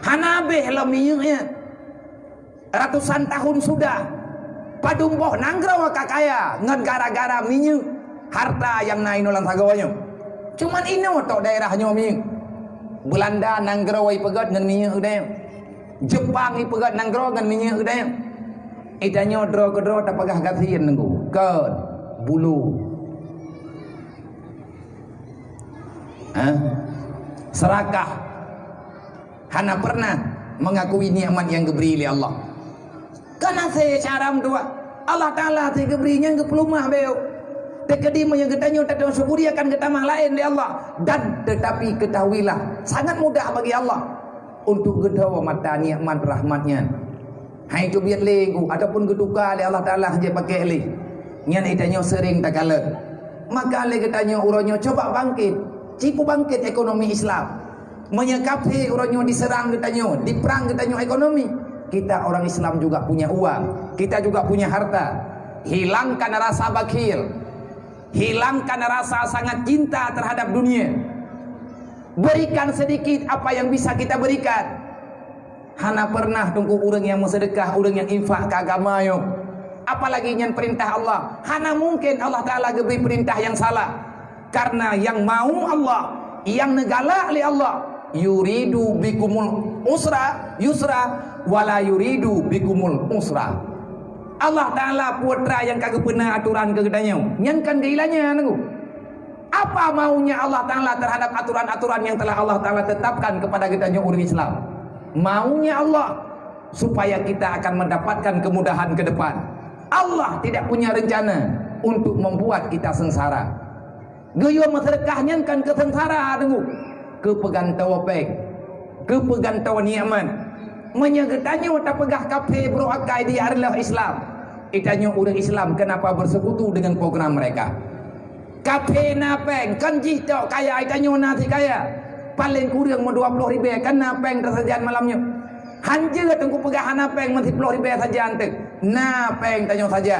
Hana habis lo miyuknya. Ratusan tahun sudah. Padumboh nanggraw kakaya, ngan gara-gara minyuk. Harta yang naik nolang sagawanya. Cuman ino tok daerahnya mi. Belanda nangrawai pegat ngan minyak udang. Jepang i pegat nanggraw ngan minyak udang. Itanya dro kedro tak pagah gatian nengku. Ke bulu. Serakah. Hana pernah mengakui nikmat yang diberi oleh Allah. Karena saya caram dua. Allah Ta'ala saya diberinya ke pelumah beo. Tekedi yang ketanya tak syukuri akan ketamah lain oleh Allah. Dan tetapi ketahuilah sangat mudah bagi Allah untuk gedawa mata nikmat rahmatnya. Hai tu biar legu ataupun geduka oleh Allah Ta'ala je pakai le. Nyan itanya sering tak kala. Maka le ketanya uronyo coba bangkit. Cipu bangkit ekonomi Islam. Menyekapi uronyo diserang ketanya, diperang ketanya ekonomi. Kita orang Islam juga punya uang, kita juga punya harta. Hilangkan rasa bakhil. Hilangkan rasa sangat cinta terhadap dunia. Berikan sedikit apa yang bisa kita berikan. Hana pernah tunggu orang yang bersedekah, orang yang infak ke agama yo. Apalagi yang perintah Allah. Hana mungkin Allah Ta'ala beri perintah yang salah. Karena yang mau Allah, yang negala oleh Allah, yuridu bikumul usra yusra wala yuridu bikumul usra. Allah Ta'ala putra yang kagak pernah aturan kegedanya. Nyankan keilanya nengku. Apa maunya Allah Ta'ala terhadap aturan-aturan yang telah Allah Ta'ala tetapkan kepada gedanya orang Islam? Maunya Allah supaya kita akan mendapatkan kemudahan ke depan. Allah tidak punya rencana untuk membuat kita sengsara. Gaya masyarakat nyankan kesengsara nengku. Kepegantau pek, kepegantau nikmat. Menyegetanya tak pegah kafe bro akai di adalah Islam. Itanya orang Islam kenapa bersekutu dengan program mereka? Kafe napeng kan jihto kaya itanya nasi kaya. Paling kurang mau 20 ribu kan napeng tersajian malamnya. Hanja tengku pegah napeng masih 10 ribu saja antek. Napeng tanya saja.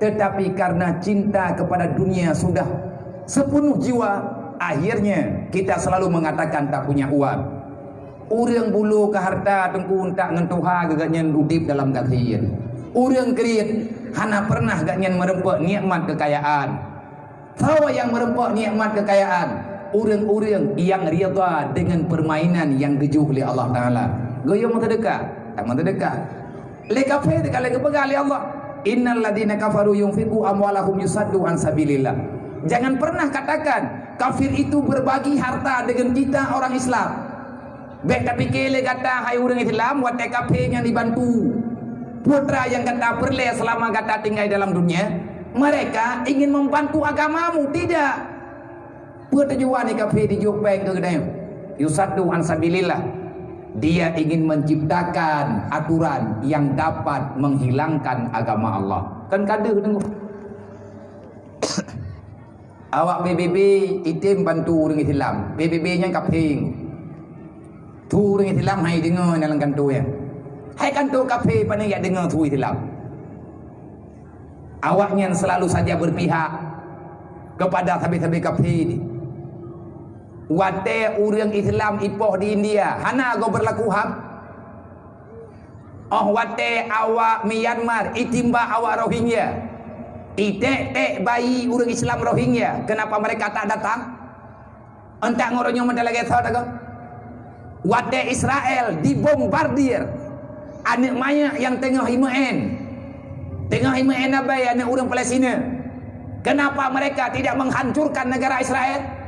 Tetapi karena cinta kepada dunia sudah sepenuh jiwa, akhirnya kita selalu mengatakan tak punya uang. Urang bulu ke harta tengku tak ngentuha gak nyen udip dalam gakian. Urang kerit hana pernah gak nyen merempak nikmat kekayaan. Tahu yang merempak nikmat kekayaan? Urang-urang yang rida dengan permainan yang gejuh oleh Allah Ta'ala. Goyo mentedekah, tak mentedekah. Le kafe kalau kepegal oleh Allah. Innal ladina kafaru yunfiqu amwalahum yusaddu an sabilillah. Jangan pernah katakan kafir itu berbagi harta dengan kita orang Islam. Baik tapi kele kata hai orang Islam buat TKP yang dibantu putra yang kata perle selama kata tinggal dalam dunia, mereka ingin membantu agamamu. Tidak. Tujuan TKP di Jogja ke gedanya yusaddu an sabilillah. Dia ingin menciptakan aturan yang dapat menghilangkan agama Allah. Kan kada tengok. Awak PBB itim bantu orang Islam, PBB nya kaping. Tu orang Islam hai dengar dalam kantor ya. Hai kantor kafe pandai ya dengar tu Islam. Awaknya selalu saja berpihak kepada sahabat-sahabat kafe ini. Wate orang Islam ipoh di India, hana go berlaku ham. Oh wate awak Myanmar itimba awak Rohingya. Itek bayi orang Islam Rohingya, kenapa mereka tak datang? Entah ngorongnya mendelagi tahu tak? Wate Israel dibombardir anak mayat yang tengah himaen apa ya anak orang Palestina. Kenapa mereka tidak menghancurkan negara Israel?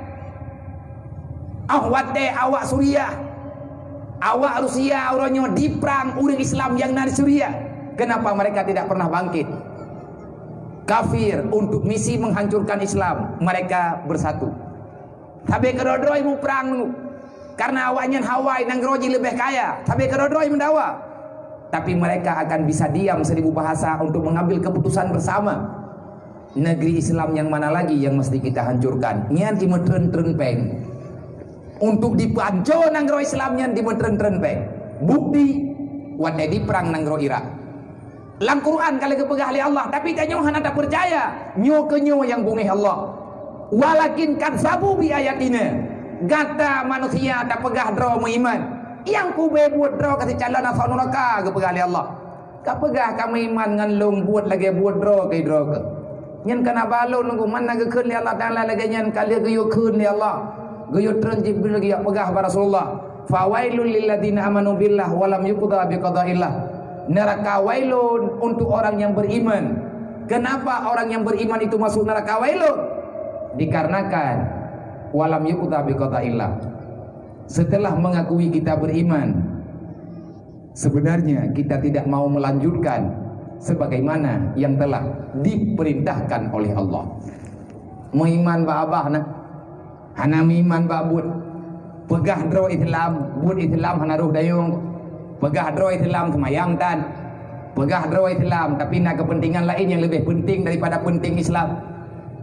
Wate awak Suriah, awak Rusia orangnya diperang orang Islam yang dari Suriah. Kenapa mereka tidak pernah bangkit? Kafir untuk misi menghancurkan Islam, mereka bersatu. Tapi kedua-dua mau perang karena awaknya Hawaii nang Roji lebih kaya, tapi kedua-dua mendawa. Tapi mereka akan bisa diam 1000 bahasa untuk mengambil keputusan bersama. negeri Islam yang mana lagi yang mesti kita hancurkan? Nyan di metren peng. Untuk dipancor nanggro Islam nyan di metren peng. Bukti wate di perang nanggro Irak. Lang Quran kalau kepegah oleh Allah, tapi tanyo hana tak percaya. Nyo ke nyo yang bungih Allah. Walakin kadzabu bi ayatina. Gata manusia tak pegah dro iman. Yang ku buat dro kasih calon asal neraka kepegah oleh Allah. Kak pegah kami iman ngan long buat lagi buat dro ke dro ke. Nyen kana balon nunggu mana ke keun li Allah Taala lagi nyen kali geyo keun li Allah. Geyo tren Jibril lagi pegah ba Rasulullah. Fawailul lil ladina amanu billah wa lam yuqda bi qadaillah. Neraka wailun untuk orang yang beriman. Kenapa orang yang beriman itu masuk neraka wailun? Dikarenakan wa lam yuqda bi qadaillah. Setelah mengakui kita beriman, sebenarnya kita tidak mau melanjutkan sebagaimana yang telah diperintahkan oleh Allah. Muiman ba abah na hana miman ba bud pegah dro Islam bud Islam hana ruh dayung pegah dro Islam semayang tan pegah dro Islam tapi nak kepentingan lain yang lebih penting daripada penting Islam.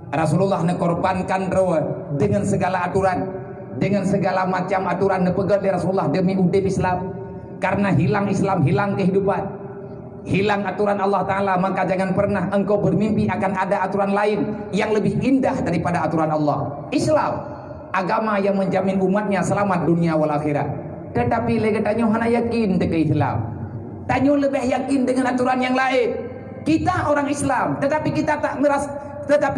Rasulullah nekorbankan dro dengan segala aturan, dengan segala macam aturan nepegah dari Rasulullah demi udip Islam. Karena hilang Islam, hilang kehidupan, hilang aturan Allah Ta'ala, maka jangan pernah engkau bermimpi akan ada aturan lain yang lebih indah daripada aturan Allah. Islam, agama yang menjamin umatnya selamat dunia wal akhirat. Tetapi lagi tanyo hana yakin dengan Islam, tanyo lebih yakin dengan aturan yang lain. Kita orang Islam, tetapi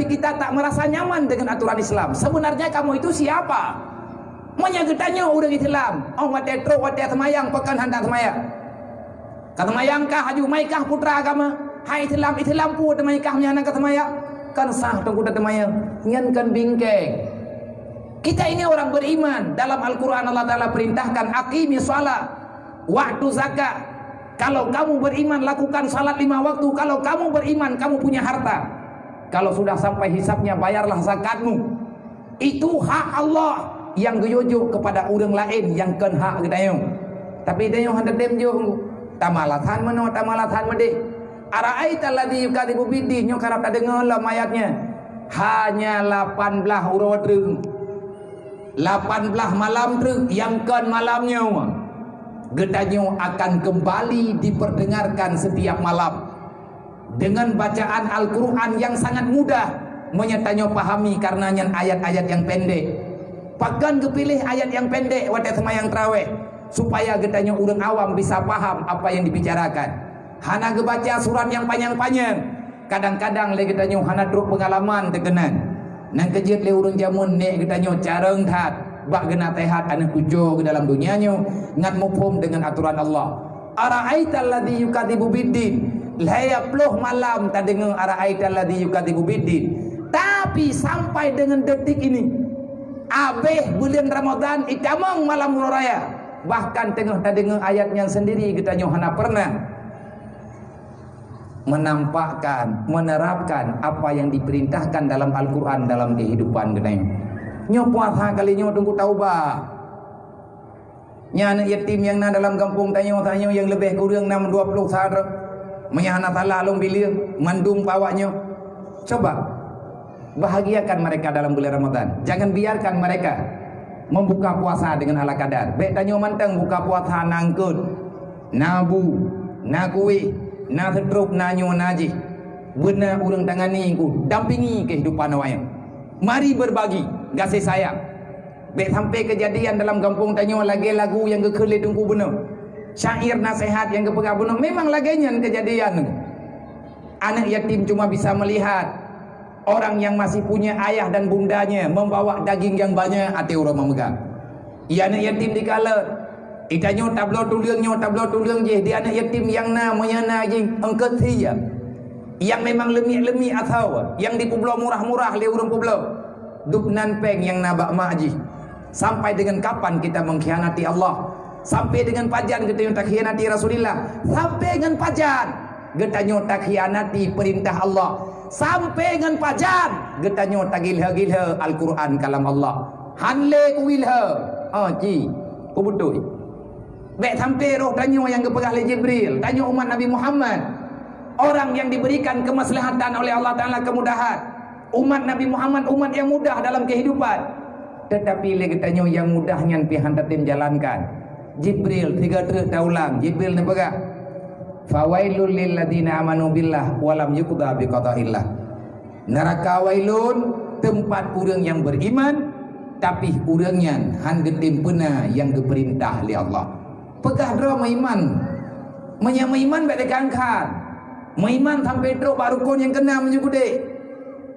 kita tak merasa nyaman dengan aturan Islam. Sebenarnya kamu itu siapa? Menyagetanya orang Islam. Oh wate tro wate semayang pekan hendak semayang. Kata mayangkah haju maikah putra agama. Hai Islam pu maikah nyana kata semayang. Kan sah tunggu dah semayang. Nyan kan bingkeng. Kita ini orang beriman. Dalam Al-Qur'an Allah Taala perintahkan aqimi shalah, waktu zakat. Kalau kamu beriman lakukan salat 5 waktu. Kalau kamu beriman kamu punya harta. Kalau sudah sampai hisapnya bayarlah zakatmu. Itu hak Allah yang geyojo kepada orang lain yang ken hak gedayong. Tapi dayong hendak dem jo tamalatan meno tamalatan mede. Ara'aita alladzi yukadzibu biddi nyo karap tak dengar lah ayatnya. Hanya 18 urut treng. 18 malam treng yang ken malamnya. Gedanyo akan kembali diperdengarkan setiap malam dengan bacaan Al-Qur'an yang sangat mudah menyetanyo pahami karenanya ayat-ayat yang pendek. Pakan kepilih ayat yang pendek wadah semayang tarawih supaya gedanya orang awam bisa paham apa yang dibicarakan. Hana kebaca surat yang panjang-panjang. Kadang-kadang le gedanya hana truk pengalaman tegenan. Nang kejut le urang jamun nek gedanya careng that bak gena tehat anak kujo ke dalam dunianya ngat mufhum dengan aturan Allah. Ara'aita alladzi yukadzibu biddin. La 20 malam tak dengar ara'aita alladzi yukadzibu biddin. Tapi sampai dengan detik ini abeh bulan Ramadan ikamang malam raya bahkan tengah tak dengar ayat yang sendiri kita hana pernah menampakkan menerapkan apa yang diperintahkan dalam Al-Quran dalam kehidupan kita nyo puasa kali nyo tunggu taubah nya anak yatim yang na dalam kampung tanyo yang lebih kurang 6-20 sahar menyahana salah long bilir mandung pawaknya. Coba bahagiakan mereka dalam bulan Ramadan. Jangan biarkan mereka membuka puasa dengan ala kadar. Baik tanyo manteng buka puasa nangkut, nabu, nakui, na setruk, nanyo naji. Benar urang tangani ku dampingi kehidupan awak. Mari berbagi kasih sayang. Baik sampai kejadian dalam kampung tanyo lagi lagu yang kekele tungku benar. Syair nasihat yang kepegah benar. Memang laginya kejadian. Anak yatim cuma bisa melihat orang yang masih punya ayah dan bundanya membawa daging yang banyak hati orang memegang. Ia anak yatim dikala itanyo tablo tuliang je dia anak yatim yang namanya najing engket hiya yang memang lemik-lemik atau yang di pulau murah-murah le urang pulau duknan peng yang nabak maji. Sampai dengan kapan kita mengkhianati Allah? Sampai dengan pajan kita yang tak khianati Rasulullah. Sampai dengan pajan getanyo tak khianati perintah Allah. Sampai dengan pajan getanyo tak gilha Al-Quran kalam Allah. Hanle ku wilha. Ji, ku betul. Baik sampai roh tanyo yang kepegah le Jibril, tanyo umat Nabi Muhammad. orang yang diberikan kemaslahatan oleh Allah Ta'ala, kemudahan. Umat Nabi Muhammad umat yang mudah dalam kehidupan, tetapi legetanya yang mudahnya pihak tim jalankan. Jibril 3 truk daulang, Jibril ni pegah. Fawailul lil ladina amanu billah walam yuqda biqada'illah. Neraka wailun, tempat orang yang beriman tapi orangnya han gedim pena yang diperintah oleh Allah. Pegah dra meiman. Menyamaiman baik dekangkan. Meiman sampai truk barukun yang kena menyugude.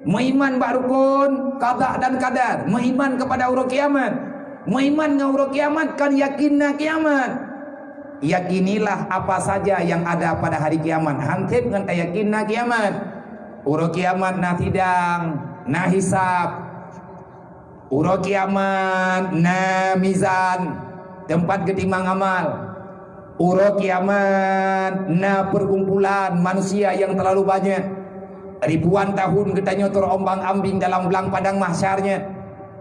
Meiman barukun qada dan qadar, meiman kepada urut kiamat. Meiman dengan urut kiamat kan yakinna kiamat. Yakinilah apa saja yang ada pada hari kiamat. Hantip dengan yakinna kiamat. Urut kiamat na tidang, na hisab. Urut kiamat na mizan, tempat ketimang amal. Urut kiamat na perkumpulan manusia yang terlalu banyak. Ribuan tahun katanya terombang-ambing dalam belang padang mahsyarnya,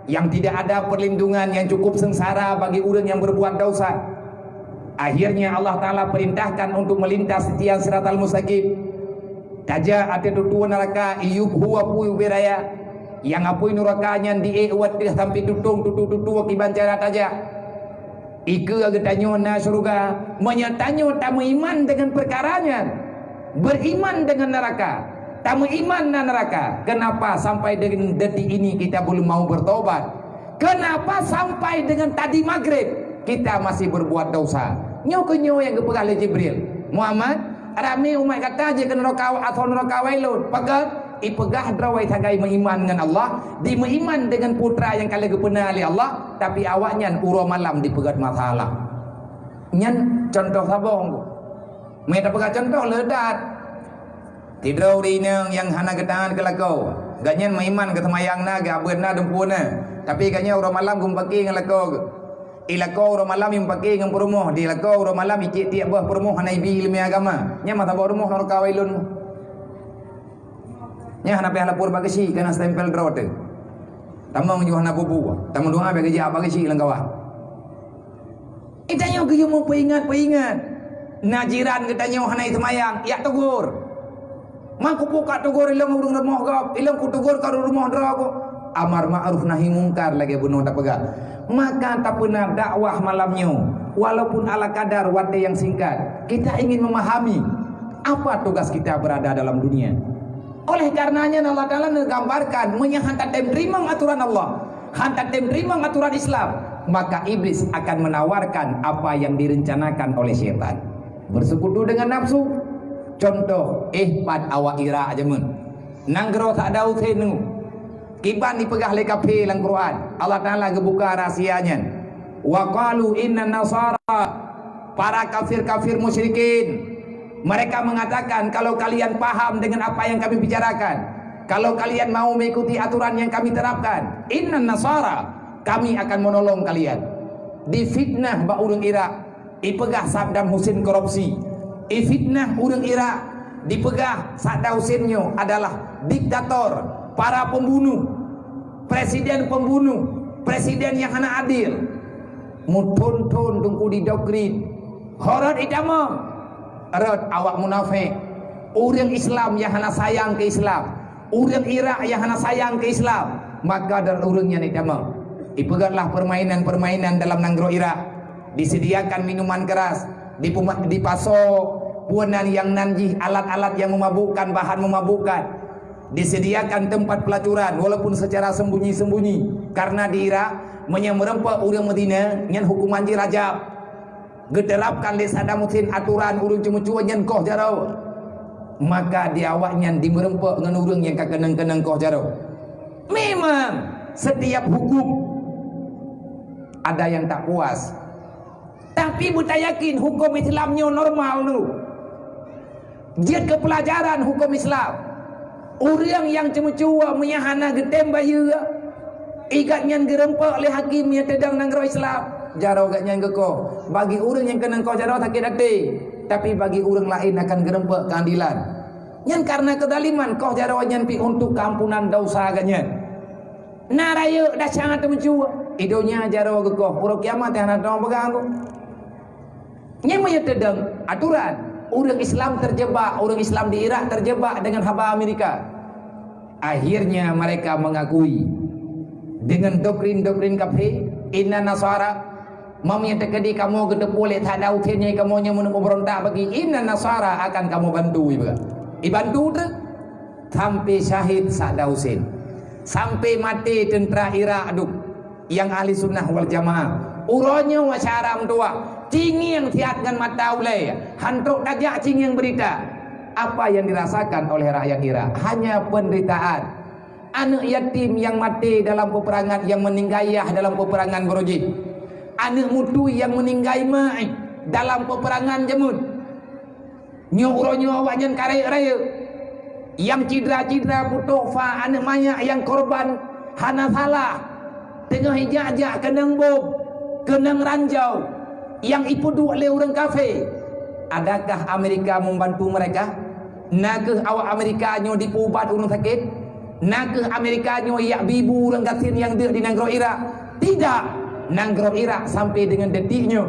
yang tidak ada perlindungan, yang cukup sengsara bagi orang yang berbuat dosa. Akhirnya Allah Ta'ala perintahkan untuk melintas tiang siratal mustaqim. Taja ate tutuan neraka iyub huwa puyu beraya, yang apui nerakanya di ewat dia sampai tutung tutu kibancara taja. Ike katanya na surga menyatanya tamu iman dengan perkaranya, beriman dengan neraka. Tamu iman dan neraka. Kenapa sampai dengan detik ini kita belum mau bertobat? Kenapa sampai dengan tadi maghrib kita masih berbuat dosa? Nyo yang kepegah oleh Jibril. Muhammad, rame umat kata aja ke neraka atau neraka wailun. Pegat, ipegah drawai tagai meiman dengan Allah, di meiman dengan putra yang kali kepena oleh Allah, tapi awaknya uro malam dipegat masalah. Nyan contoh sabong. Mereka pegat contoh ledat. Tidur rinang yang hana ketangan kelakau. Ganyan maiman ke semayang na, gaben na dempuna. Tapi ganyan orang malam gum pagi ngelakau. Ilakau orang malam yang pagi ngam perumuh. Di lakau orang malam ikit tiap bah perumuh hana ibi ilmu agama. Nya mata bah perumuh nor kawailun. Nya hana peh lapor bagasi kena stempel draw tu. Tamang ju hana bubu. Tamang doa bagi apa bagasi langkawah. Itanya ge mau peingat. Najiran katanya hana semayang, ya tegur. Mangku buka tugur ilang urung rumah gap, ilang ku tugur karo rumah drago. Amar ma'ruf nahi mungkar lagi bunuh tak pegang. Maka tak pernah dakwah malamnya, walaupun ala kadar waktu yang singkat. Kita ingin memahami apa tugas kita berada dalam dunia. Oleh karenanya Allah Ta'ala menggambarkan hantar dem terima aturan Allah, hantar dem terima aturan Islam, maka iblis akan menawarkan apa yang direncanakan oleh syaitan. Bersekutu dengan nafsu. Contoh pad awak ira aja mun. Nanggro tak ada utenu. Kiban dipegah le kafe lang Quran. Allah Taala gebuka rahasianya. Wa qalu inna nasara, para kafir-kafir musyrikin. Mereka mengatakan kalau kalian paham dengan apa yang kami bicarakan, kalau kalian mau mengikuti aturan yang kami terapkan, inna nasara, kami akan menolong kalian. Difitnah ba urang Irak, ipegah Saddam Hussein korupsi. Fitnah urang Irak, dipegah Saddam Husseinnya adalah diktator, para pembunuh, presiden pembunuh, presiden yang hana adil. Muton-ton tungku di doktrin horot idamam rod awak munafik. Urang Islam yang hana sayang ke Islam, urang Irak yang hana sayang ke Islam, maka dan urangnya idamam. Ipegahlah permainan-permainan dalam nanggro Irak. Disediakan minuman keras, dipasok puanan yang nanjih, alat-alat yang memabukkan, bahan memabukkan. Disediakan tempat pelacuran walaupun secara sembunyi-sembunyi. Karena di Irak menyerempah urang Madinah nyan hukuman dirajab. Geterapkan di Saddam Hussein aturan urang cuma-cuma nyan koh jarau. Maka di awaknya dimerempah dengan urang yang kakenang-kenang koh jarau. Memang setiap hukum ada yang tak puas. Tapi buta yakin hukum Islamnya normal tu. Dia ke pelajaran hukum Islam. Orang yang cuma-cuma menyahana getem bayu, igatnya gerempak oleh hakim yang tedang nanggro Islam. Jarau gatnya gekoh. Bagi orang yang kena kau jarau sakit hati, tapi bagi orang lain akan gerempak keadilan. Yang karena kedaliman kau jarau nyampi untuk keampunan dosa gatnya. Naraya dah sangat cuma-cuma. Idonya jarau gekoh. Pura kiamat yang nak pegang tu. Nya tedang aturan. Orang Islam terjebak, orang Islam di Irak terjebak dengan haba Amerika. Akhirnya mereka mengakui dengan doktrin-doktrin kafir, inna nasara mamnya tekadi kamu gede boleh tak ada utennya kamu nya menunggu berontak bagi inna nasara akan kamu bantu ibantu tu sampai syahid Saddam Hussein, sampai mati tentara Irak aduk yang ahli sunnah wal jamaah. Uronya wasyaram tua cinging tiat dengan mata ulai hantuk dajak cinging berita. Apa yang dirasakan oleh rakyat Irak hanya penderitaan. Anak yatim yang mati dalam peperangan, yang meninggal dalam peperangan berujih. Anak mutu yang meninggal mai dalam peperangan jemut. Nyo awaknya karek raya. Yang cidra-cidra putuk fa anak mayat yang korban hana salah. Tengah hijak-jak kenang bom, kenang ranjau yang ipudu oleh orang kafir. Adakah Amerika membantu mereka? Nakah awak Amerika nyo dipubat orang sakit? Nakah Amerika nyo yak bibu orang kasin yang di negara Irak? Tidak. Negara Irak sampai dengan detiknya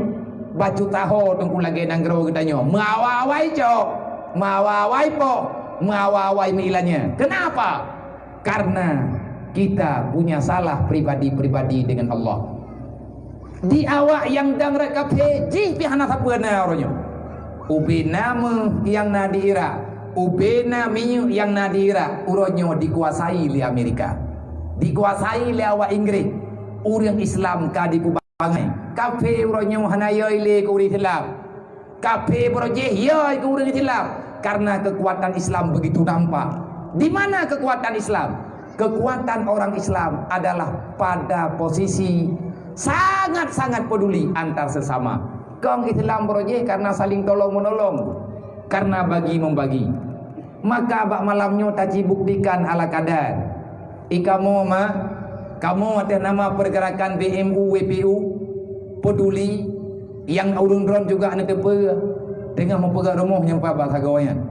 baju tahu tunggu lagi negara katanya mawawai cok, mawawai po, mawawai milanya. Kenapa? Karena kita punya salah pribadi-pribadi dengan Allah. Di awak yang dang rekape ji pihana sapena orangnya. Ubena yang na di Irak, ubena minyu yang na di Irak, uronyo dikuasai oleh Amerika, dikuasai oleh awak Inggris. Orang Islam ka dipubangai, kafe uronyo hanayoi le ke orang Islam, kafe broje yoi ke orang Islam. Karena kekuatan Islam begitu nampak. Di mana kekuatan Islam? Kekuatan orang Islam adalah pada posisi sangat-sangat peduli antar sesama. Kong Islam berojeh karena saling tolong menolong, karena bagi membagi. Maka bak malamnya taji buktikan ala kadar. Ikamu kamu atas nama pergerakan BMU WPU peduli yang urun-urun juga nak tepe dengan mempegang rumah yang pabak sagawayan.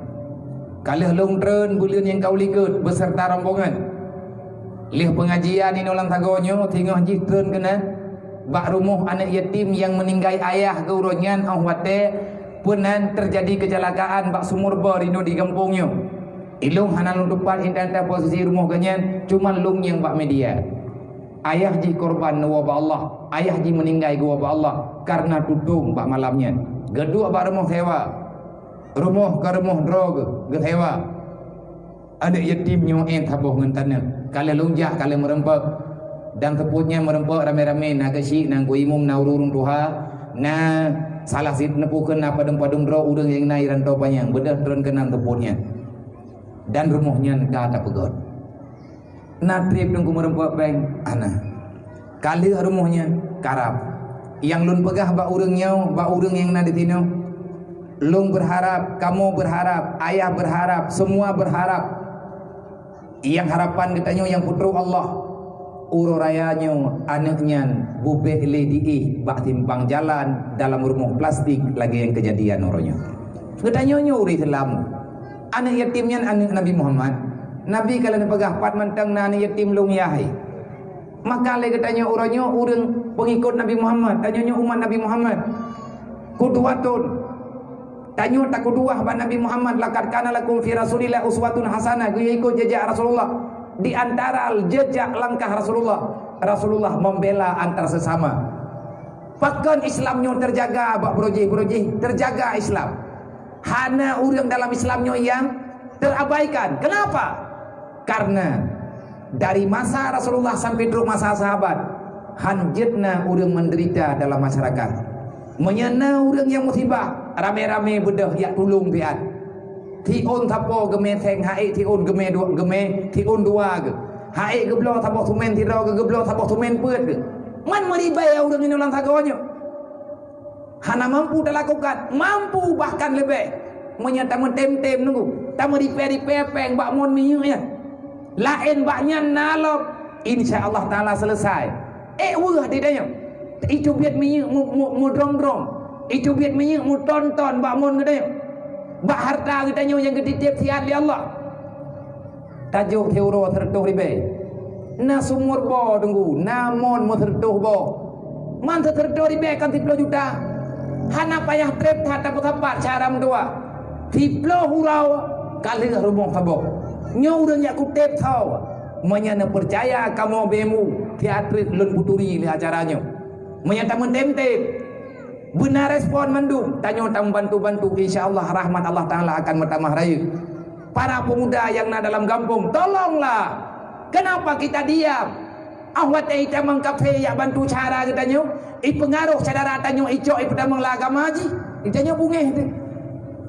Kalau long tren bulan yang kau likut beserta rombongan. Lih pengajian ini ulang tagonyo tengah jitren kena bak rumah anak yatim yang meninggal ayah ke urunyan awate punan terjadi kecelakaan bak sumur bor ini di kampungnya. Ilung hanan depan intenta posisi rumah ganyan cuma lung yang bak media. Ayah ji korban wa Allah, ayah ji meninggal wa Allah karena tudung bak malamnya. Gedua bak rumah sewa. Rumah ke rumah drog ke sewa. Ada yatim nyo tabuh ngentana. Kalau lunjak kalau merempak dan teputnya merempak rame-rame nak syik nang ku imum na urung tuha na salah sit nepukeun na padung-padung dro urang yang nai rantau panjang bedah turun kenan teputnya. Dan rumahnya ka tak pegot. Na trip nang ku merempak bang ana. Kali rumahnya karap. Yang lun pegah ba urangnya, ba urang yang na ditino. Lung berharap, kamu berharap, ayah berharap, semua berharap. Yang harapan ditanya yang putra Allah uro rayanya anaknya bubeh ledi bak timpang jalan dalam rumah plastik lagi yang kejadian orangnya. Ditanya uri Islam anak yatimnya anak Nabi Muhammad. Nabi kalau nepegah pat mentang anak yatim lung yahai. Maka lagi tanya orangnya orang pengikut Nabi Muhammad, tanya umat Nabi Muhammad. Qudwatun tanya tak kedua ba Nabi Muhammad laqad kana lakum fi Rasulillah uswatun hasanah, gue ikut jejak Rasulullah. Di antara jejak langkah Rasulullah membela antar sesama. Bahkan Islamnya terjaga bak brojeh terjaga Islam. Hana orang dalam Islamnya yang terabaikan. Kenapa? Karena dari masa Rasulullah sampai dulu masa sahabat, hanjitna orang menderita dalam masyarakat. Menyana orang yang musibah rame-rame bedah yak tulung biat. Tiun tapo geme teng hae tiun geme dua geme tiun dua ke. Hae geblo tapo tumen tiro ke geblo tapo tumen peut ke. Man meribay orang ini ulang tagonya. Hana mampu dilakukan, mampu bahkan lebih. Menyata mentem-tem nunggu. Tamu dipe-dipe peng bak mon miyu ya. Lain baknya nalop insyaallah taala selesai. Wah didanya. Itu biat miyu mu drong-drong. Itu biat miyu mu tonton bak mon gede. Bak harta gede yang gede tiap siat li Allah. Tajuk teuro tertuh ribe. Na sumur bo tunggu, na mon mo tertuh bo. Man tertuh ribe kan 10 juta. Hana payah trip hata putapat cara mendua. Tiplo hurau kali rumah tabok. Nyo urang yak kutip tau. Menyana percaya kamu bemu teatri lun puturi li acaranya. Menyata mentem-tem. Benar respon mendung. Tanya tamu bantu-bantu, insyaallah rahmat Allah Taala akan bertambah raya. Para pemuda yang ada dalam kampung, tolonglah. Kenapa kita diam? Awat kita mengkafe ya bantu cara katanya. Pengaruh saudara tanya icok pertama agama haji. Ditanya bungeh tu.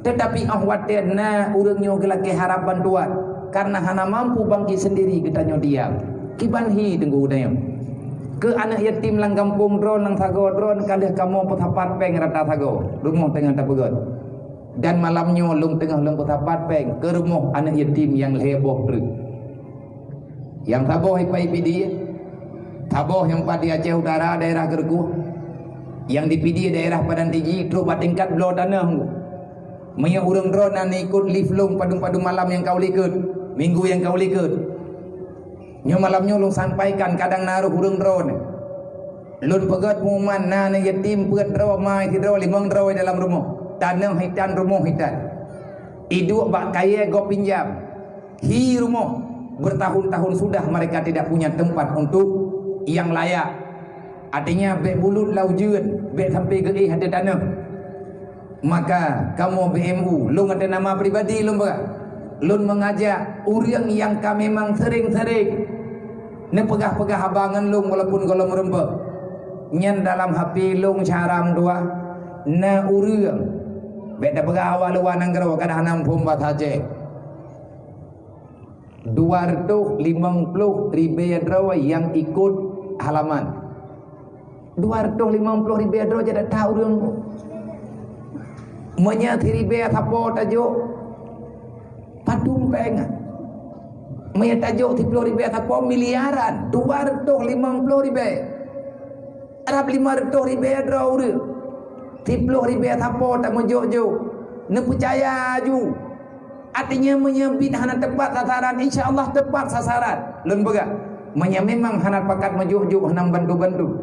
Tetapi awat na urangnya gelaki harap bantuan karena hana mampu bangkit sendiri katanya diam. Kibanhi tenggu udaya. Ke anak yatim lang kampung dron lang sago dron kalih kamu petapat peng rata sago rumah tengah tapegot. Dan malamnya lung tengah lung petapat peng ke rumah anak yatim yang heboh tu. Yang taboh ipai pidi. Taboh yang pada Aceh Utara daerah Gerguh, yang di PD daerah Padang Tinggi terus tingkat belah tanah. Maya urang drone nan ikut lift long padu-padu malam yang kau likut, minggu yang kau likut. Nyo malamnya long sampaikan kadang naruh urang drone. Lun pegat muman na yatim pegat draw mai ti draw limang draw dalam rumah. Tanah hitan rumah hitan. Iduk bak kaya go pinjam. Hi rumah bertahun-tahun sudah mereka tidak punya tempat untuk yang layak. Artinya bek bulut lau jeun, bek sampai ke ada tanah. Maka kamu BMU, lung ada nama pribadi lung ba. Lun mengajak urang yang ka memang sering-sering ne pegah-pegah abangan lung walaupun golong rembek. Nyen dalam HP lung caram dua na urang bek da pegah awal luan anggero kada hanam pumbat haje. 250 ribu yang ikut halaman 250 ribu jadi tahu orang menyati ribu tapo tajuk padum pengan menyati tajuk 30 ribu tapo miliaran 250 ribu Arab 500 ribu orang 30 ribu tapo tak menjok-jok ne percaya ju. Artinya menyebut hana tepat sasaran, insyaallah tepat sasaran. Lun bega. Memang hana pakat majuk-juk hana bantu-bantu.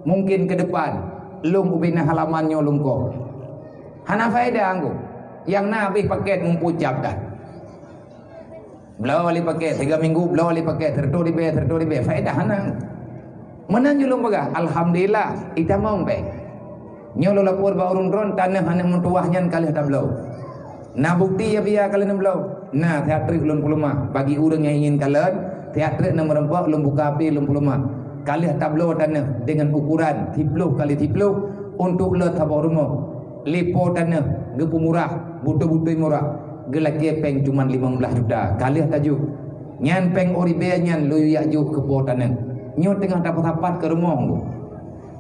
Mungkin ke depan lung ubina halamannya lung ko. Hana faedah anggo. Yang nabi paket mempucap dah. Belau ali paket 3 minggu, belau ali paket terturi be faedah hana. Menan julung bega. Alhamdulillah kita mampe. Nyo lo lapor ba urun ron tanah hana mentuahnya kali dah belau. Nah bukti ya biar kalian belau. Nah teatri belum pulma bagi orang yang ingin kalian teatri nak merempak belum buka api belum pulma. Kalian tablo tanah dengan ukuran 30 kali 30 untuk le tabau rumah. Lipo tanah gepu murah, butuh-butuh murah. Gelaki peng cuma 15 juta. Kalian tajuk. Nyan peng oribe nyan lu yak juk kepo tanah. Nyo tengah dapat-dapat ke rumah tu.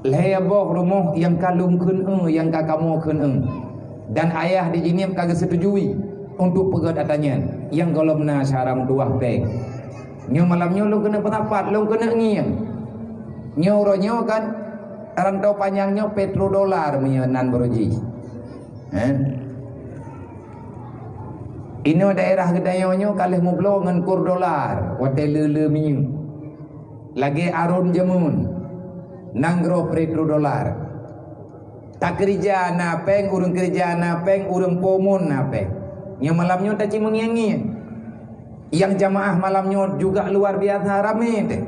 Leboh rumah yang kalung keun yang kakamu keun. Dan ayah di sini kagak setujui untuk pegat atanya yang golomna syaram dua peng. Nyo malamnya lu kena petapat, lu kena ngiang. Nyo ronyo kan rantau panjangnya petrodolar menyenan beruji. Ini daerah gedayonyo kalih mublo ngan kur dolar, wate lele minyu. Lagi arun jamun, nanggro petrodolar. Tak kerja napeng, urung kerja napeng, urung pomun napeng. Yang malamnya tak mengiangi. Yang jamaah malamnya juga luar biasa ramai teh.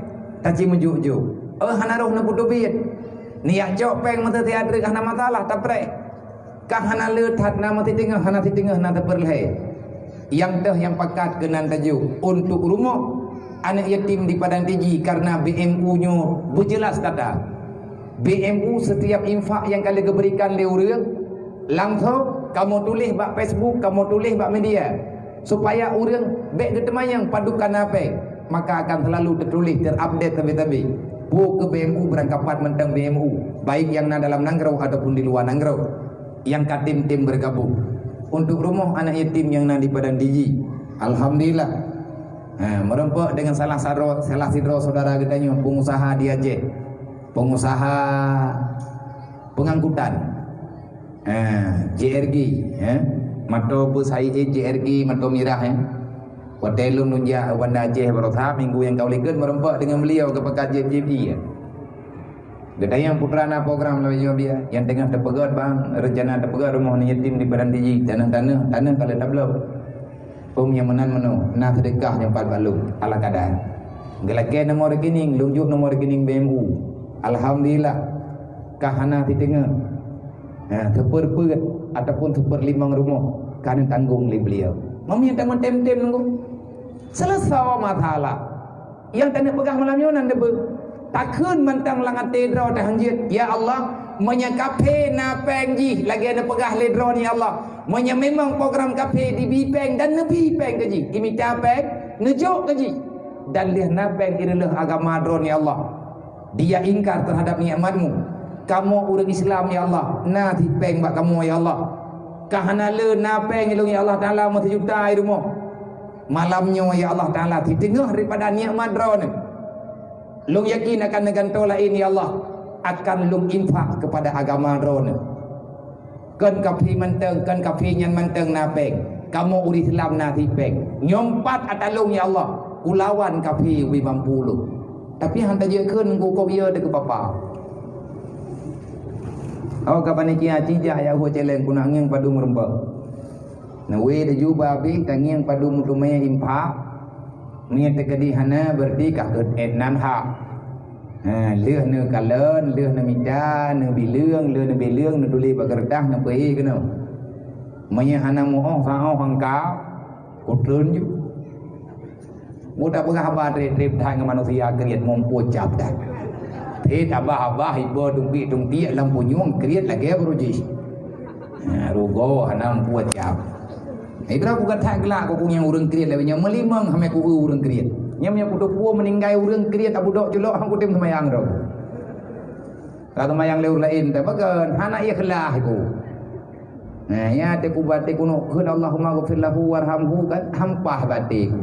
Tak menjuk-juk. Hanaruh na putubit. Ni yang jok peng mata teatri kahna masalah tak pre. Kah hana letat na mati tingah hana tingah na terperleh. Yang teh yang pakat kenan tajuk untuk rumah anak yatim di Padang Tinggi karena BMU-nya berjelas kata. BMU setiap infak yang kalian berikan le urang langsung kamu tulis bak Facebook, kamu tulis bak media supaya urang bek detemayang padukan apa maka akan selalu tertulis terupdate tabe-tabe. Bu ke BMU berangkapat mentang BMU baik yang dalam Nangrau ataupun di luar Nangrau yang katim-tim bergabung untuk rumah anak yatim yang di Padang Tinggi. Alhamdulillah. Merempak dengan salah sidro saudara kita pengusaha di Aceh. Pengusaha pengangkutan JRG mato busai JRG mato mirah hotel nunja Banda Aceh berotha minggu yang kau likut merempak dengan beliau ke pekat JRG Gedayang putra na program lah dia yang tengah terpegat bang rencana terpegat rumah ni yatim di Padang Tiji tanah kalau tak belum pom yang menan nak sedekah yang 4 balung ala kadang gelake nomor rekening lunjuk nomor rekening BMU alhamdulillah kahana di tengah terperpegat ataupun terperlimang rumah kan tanggung li beliau mami yang tak tem-tem nunggu selesai masalah yang tak nak pegang malam nyonan debe takun mentang langat tedra dah hanjit ya Allah menya kafe na pengji lagi ada pegah ledro ni Allah menya memang program kafe di bipeng dan nebi peng gaji imita peng nejuk gaji dan lih na peng irilah agama dron ya Allah dia ingkar terhadap nikmatmu kamu urang Islam ya Allah na ti peng bak kamu ya Allah kahana le na peng ilung ya Allah taala mo juta rumah malamnya ya Allah taala di tengah daripada nikmat dron ni lung yakin akan neganto lain ya Allah akan lung infak kepada agama drone kan kafi menteng kan kafi nyan menteng napeng kamu uri Islam na tipeng nyompat atalung ya Allah ulawan kafi wi mampu lu tapi hanta je keun ku ko bieu de ke papa au ka panitia cija ya ho celeng kuna ngeng padu merembang na we de juba bi tangeng padu mutumaya impak Nia tekadi hana berarti kah ke etnan ha. Leuh ne kalen, leuh ne mida, ne bileung, leuh ne bileung ne tuli bagerdah ne pei kena. Manya hana moh sao hangka kutreun ju. Mudah pegah ba trip thai dengan manusia kriat mompo cap dah. Thet abah ibo dumbi dumti lampu nyung kriat lagi beruji. Rugo hana mompo cap. Ibra bukan tak gelak kau punya urang kriat lebihnya melimang hame ku urang kriat. Nyamnya putu puo meninggai urang kriat abu dok jelok hang kutim semayang ro. Kalau semayang leur lain tak bagan hana ikhlas ku. Nah ya te ku bati kuno keun Allahumma ghfir lahu warhamhu kan hampah bati.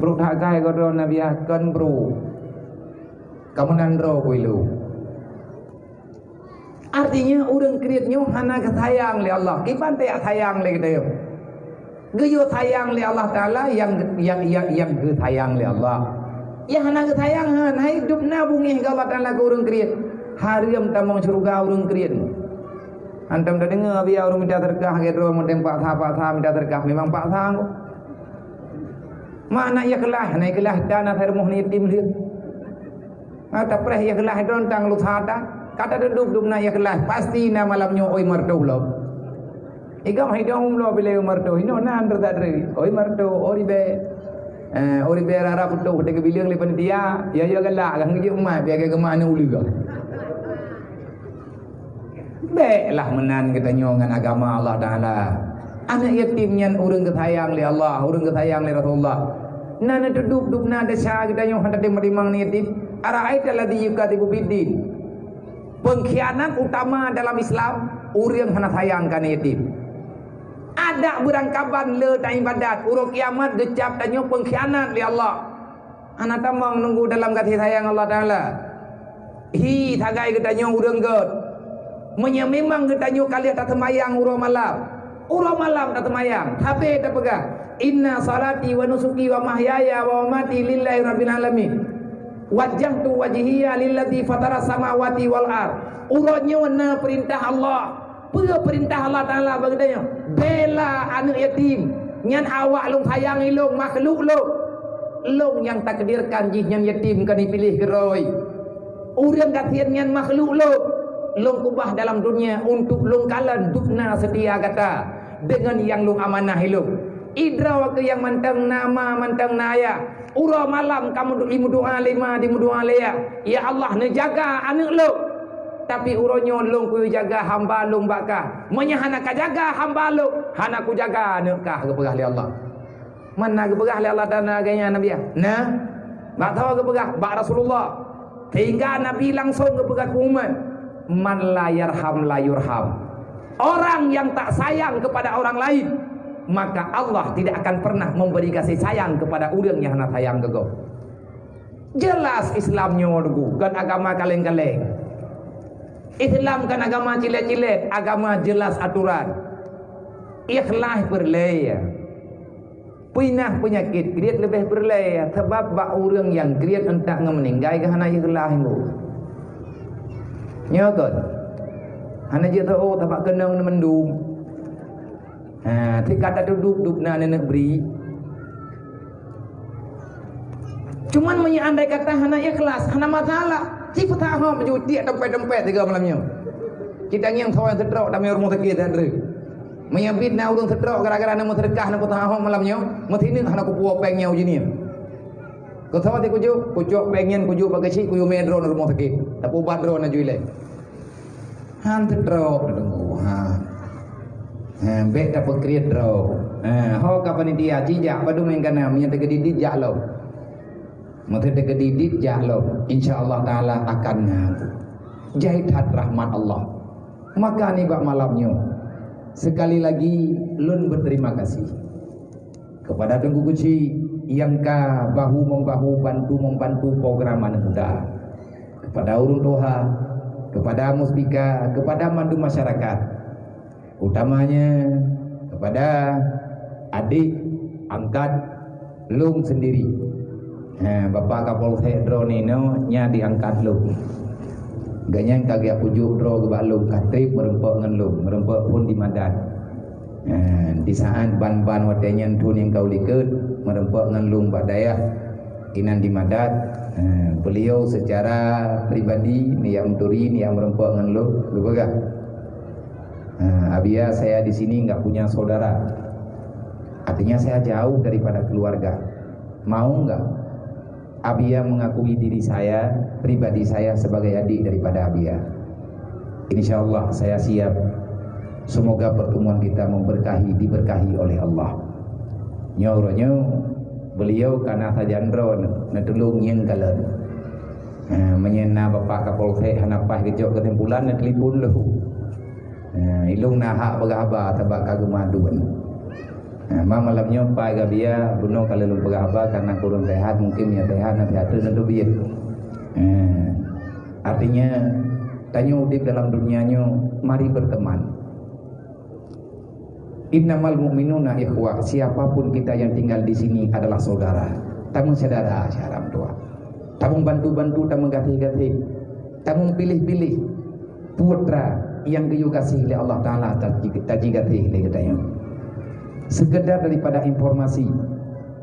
Bro tak gai ko ron nabi kan bro. Kamu nandro ku ilu. Artinya orang kriatnya hana sayang le Allah. Kipan te sayang le dia. Geyo sayang le Allah Taala yang ge sayang le Allah. Ya hana ge sayang han hidup na bungih ke Allah Taala ke orang kriat. Hariam tamong surga orang kriat. Antam dah dengar biar orang minta terkah ke ro modem pak tha minta terkah memang pak tha ko. Mana ya kelah na kelah dana thermoh ni tim dia. Ata preh ya kelah don tang lu thata. Kata duduk na ya kelas pasti na malamnya oi marto lo. Igam hidong lo bile marto ino na andar dadri oi marto ori be rara puto de ke bilang le panitia ya gala gang je umma be ke mana uliga. Be lah menan kita nyongan agama Allah Taala. Anak yatim nyan urang kesayang le Allah, urang kesayang le Rasulullah. Nana duduk na desa kita nyong handa de merimang ni yatim. Ara'aita alladhi yukadibu biddin. Pengkhianat utama dalam Islam urang hana sayangkan yatim. Ada berangkaban le ta ibadat urang kiamat decap tanyo pengkhianat li Allah. Ana tamang nunggu dalam kasih sayang Allah Taala. Hi thagai ke tanyo urang get. Menya memang ke tanyo kalian tak semayang urang malam. Urang malam tak semayang. Tapi tak pegah. Inna salati wa nusuki wa mahyaya wa mamati lillahi rabbil alamin. Wajjahtu wajhiya lillati fatara samawati wal ard. Urangnya na perintah Allah. Perintah Allah Taala bagdanya. Bela anak yatim. Nyan awak long sayang ilong makhluk lo. Long yang takdirkan jih nyan yatim kan dipilih geroi. Urang kasihan nyan makhluk lo. Long kubah dalam dunia untuk long kalan dukna setia kata dengan yang long amanah ilong. Idra ke yang mantang nama mantang naya. Ura malam kamu limu doa lima di doa leya. Ya Allah nejaga anak lo. Tapi uronyo long ku jaga hamba long baka. Menya hana ka jaga hamba lo. Hana ku jaga anak kah ke pegah li Allah. Mana ke pegah li Allah dan aganya Nabi. Nah. Bak tahu ke pegah bak Rasulullah. Sehingga Nabi langsung ke pegah umat. Man la yarham la yurham. Orang yang tak sayang kepada orang lain, maka Allah tidak akan pernah memberi kasih sayang kepada orang yang nak sayang ke kau. Jelas Islamnya dulu kan agama kaleng-kaleng. Islam kan agama cilet-cilet, agama jelas aturan. Ikhlas berlaya. Punah penyakit kriat lebih berlaya sebab bak orang yang kriat entak meninggal ke hana ikhlas itu. Nyokot. Hana je tahu tapak kenang mendung. Tika ada duduk na nenek beri. Cuman andai kata hana ikhlas, hana masalah. Si petaham juti dompet-dompet tiga malamnya. Kita yang tahu yang terdrauk dalam rumah sakit dan re. Menyabit na urang terdrauk gara-gara na terkah na petaham malamnya. Matini hana kupu pengnya ujini. Kau tahu ti kujuk pengen kujuk pakai si kuyu medro na rumah sakit. Tapi badro na juile. Han terdrauk tunggu Bek dapat kriat draw. Ho kapan dia jijak padu main kana menyata kedidit jaklo. Mata kedidit jaklo. Insyaallah taala akan jahitat rahmat Allah. Maka ni bak malamnya. Sekali lagi lun berterima kasih kepada Tengku Kuci yang ka bahu membahu bantu membantu program anak muda. Kepada urun toha, kepada muspika, kepada mandu masyarakat. Utamanya kepada adik angkat Lung sendiri. Bapak Kapolsek drone ini nya diangkat Lung. Ganyang kagak pujuk drone ke Lung katrip merempok dengan Lung, merempok pun di Madat. Di saat ban-ban watenya tun yang kau liket merempok dengan Lung badaya inan di Madat. Beliau secara pribadi niat menturi niat merempok dengan Lung, berbegah. Abia saya di sini nggak punya saudara, artinya saya jauh daripada keluarga. Mau nggak Abia mengakui diri saya, pribadi saya sebagai adik daripada Abia? Insya Allah saya siap. Semoga pertemuan kita diberkahi oleh Allah. Nyoronyo beliau karena sajandron netulung yang kalen. Menyena Bapak Kapolsek hanapah kejok ketempulan na telepon lu. Ilung nahak berahaba tabak kagum aduan. Malamnya pai gabia bunuh kalau lu berahaba karena kurang sehat mungkin ya sehat nanti ada nanti biar. Artinya tanya udip dalam dunianya mari berteman. Innamal mu'minuna ikhwah. Siapapun kita yang tinggal di sini adalah saudara. Tamu saudara syaram tua. Tamu bantu-bantu, tamu gatih-gatih. Tamu pilih-pilih putra yang dikasihi oleh Allah Ta'ala tajigati oleh katanya. Sekedar daripada informasi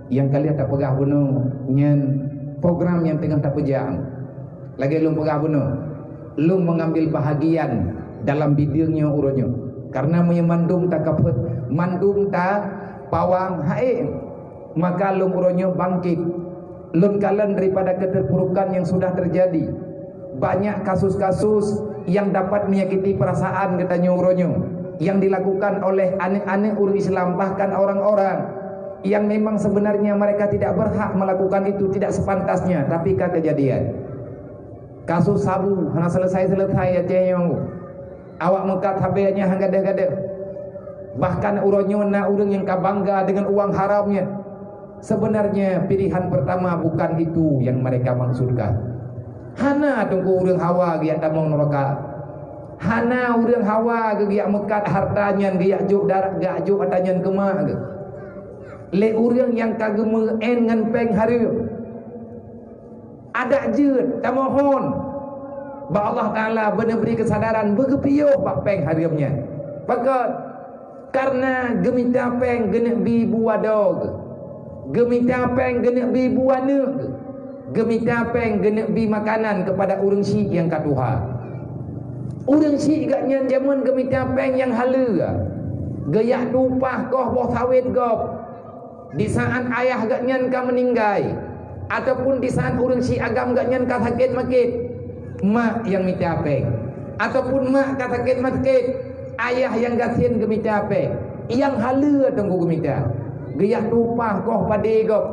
yang kalian tak pegah bunuh nyen program yang tengah tak pejang lagi lu pegah bunuh lu mengambil bahagian dalam bidangnya uronyo karena menyemandung tak kapet mandung tak pawang hae maka lu uronyo bangkit lun kalian daripada keterpurukan yang sudah terjadi. Banyak kasus-kasus yang dapat menyakiti perasaan katanya uronyo yang dilakukan oleh anak-anak urus Islam, bahkan orang-orang yang memang sebenarnya mereka tidak berhak melakukan itu, tidak sepantasnya, tapi kejadian kasus sabu hana selesai ya ceyong awak mekat habenya hangga-gada bahkan uronyo na urang yang kabangga dengan uang haramnya. Sebenarnya pilihan pertama bukan itu yang mereka maksudkan. Hana tunggu urang hawa giat tamong neraka. Hana urang hawa giat mekat hartanya giat juk darat giat juk atanyan kemah ge. Le urang yang kagem en ngan peng hari. Ada jeut tamohon. Ba Allah Taala benar beri kesadaran begepiyo pak peng hariumnya. Pakat karena gemita peng genek bi buadog. Gemita peng genek bi buane. Gemita peng genek bi makanan kepada urang syik yang katuha. Urang syik gaknya zaman gemita peng yang hala. Gayak tupah koh boh sawit gop. Di saat ayah gaknya ka meninggai ataupun di saat urang syik agam gaknya ka sakit makit. Mak yang mita peng ataupun mak ka sakit makit. Ayah yang gasien gemita peng. Yang hala tunggu gemita. Gayak tupah koh pade gop.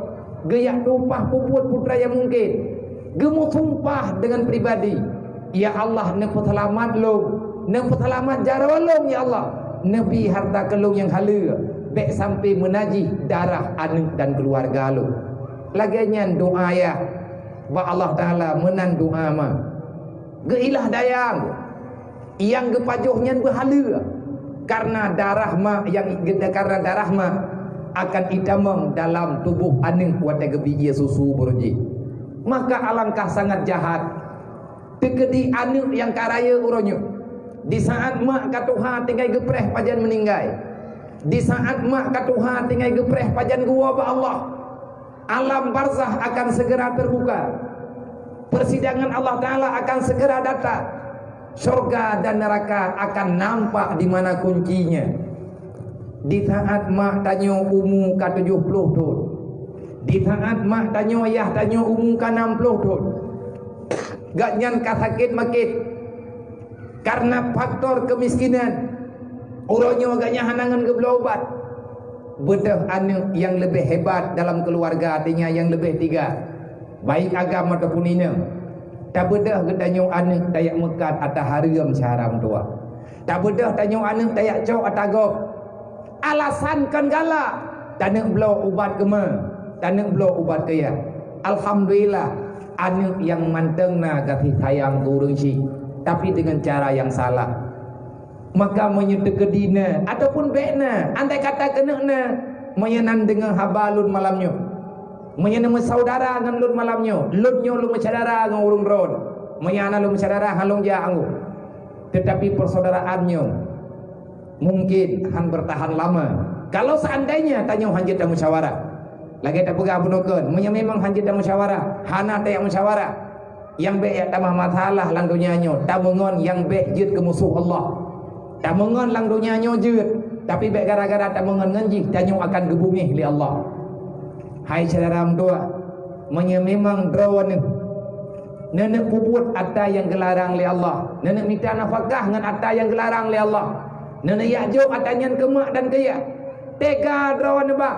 Gayak tumpah puput putra yang mungkin gemu sumpah dengan pribadi ya Allah neput selamat lo neput selamat jarawalong ya Allah nebi harta kelung yang hala bek sampai menaji darah anak dan keluarga lo laginya doa ya ba Allah Ta'ala menan doa ma geilah dayang yang gepajuhnya berhala karena darah ma yang karena darah ma akan itamam dalam tubuh aning kuat gebi ia susu beruji. Maka alangkah sangat jahat Tekedi anak yang karaya uronyo. Di saat mak katuha tinggal gepreh pajan meninggal. Di saat mak katuha tinggal gepreh pajan gua ba Allah. Alam barzah akan segera terbuka. Persidangan Allah Ta'ala akan segera datang. Surga dan neraka akan nampak di mana kuncinya. Di saat mak tanya umur ke 70 tahun. Di saat mak tanya ayah tanya umur ke 60 tahun. Gak nyan ka sakit makit. Karena faktor kemiskinan. Uronyo agaknya hanangan ke obat. Bedah anak yang lebih hebat dalam keluarga, artinya yang lebih tiga. Baik agama ataupun ini. Tak bedah getanyo anak tayak mekat atas haram syaram tua. Tak bedah tanyo anak tayak cok atas gop. Alasan kan gala. Tanak belau ubat kema. Tanak belau ubat kaya. Alhamdulillah anak yang mantengna kasih sayang kurung si. Tapi dengan cara yang salah. Maka menyetekedina ataupun bekna, andai kata kenakna menyenan dengan habalun malamnya. Menyenan saudara dengan lun malamnya. Lunnya lu mensaudara dengan urung ron. Menyana lu mensaudara halung jangu. Tetapi persaudaraannya mungkin han bertahan lama. Kalau seandainya tanya hanjit dan musyawarah. Lagi tak pegang bunukan. Memang hanjit dan musyawarah. Hana tak yang musyawarah. Yang baik tambah masalah lang dunianya. Tamungon yang baik jid ke musuh Allah. Tamungon lang dunianya jid. Tapi baik gara-gara tamungon nganji tanya akan gebungih li Allah. Hai saudara tua, memang drawan nenek puput atta yang gelarang li Allah. Nenek minta nafkah dengan atta yang gelarang li Allah. Nenek yakjuk atanya kemak dan kaya. Tega drawan ba.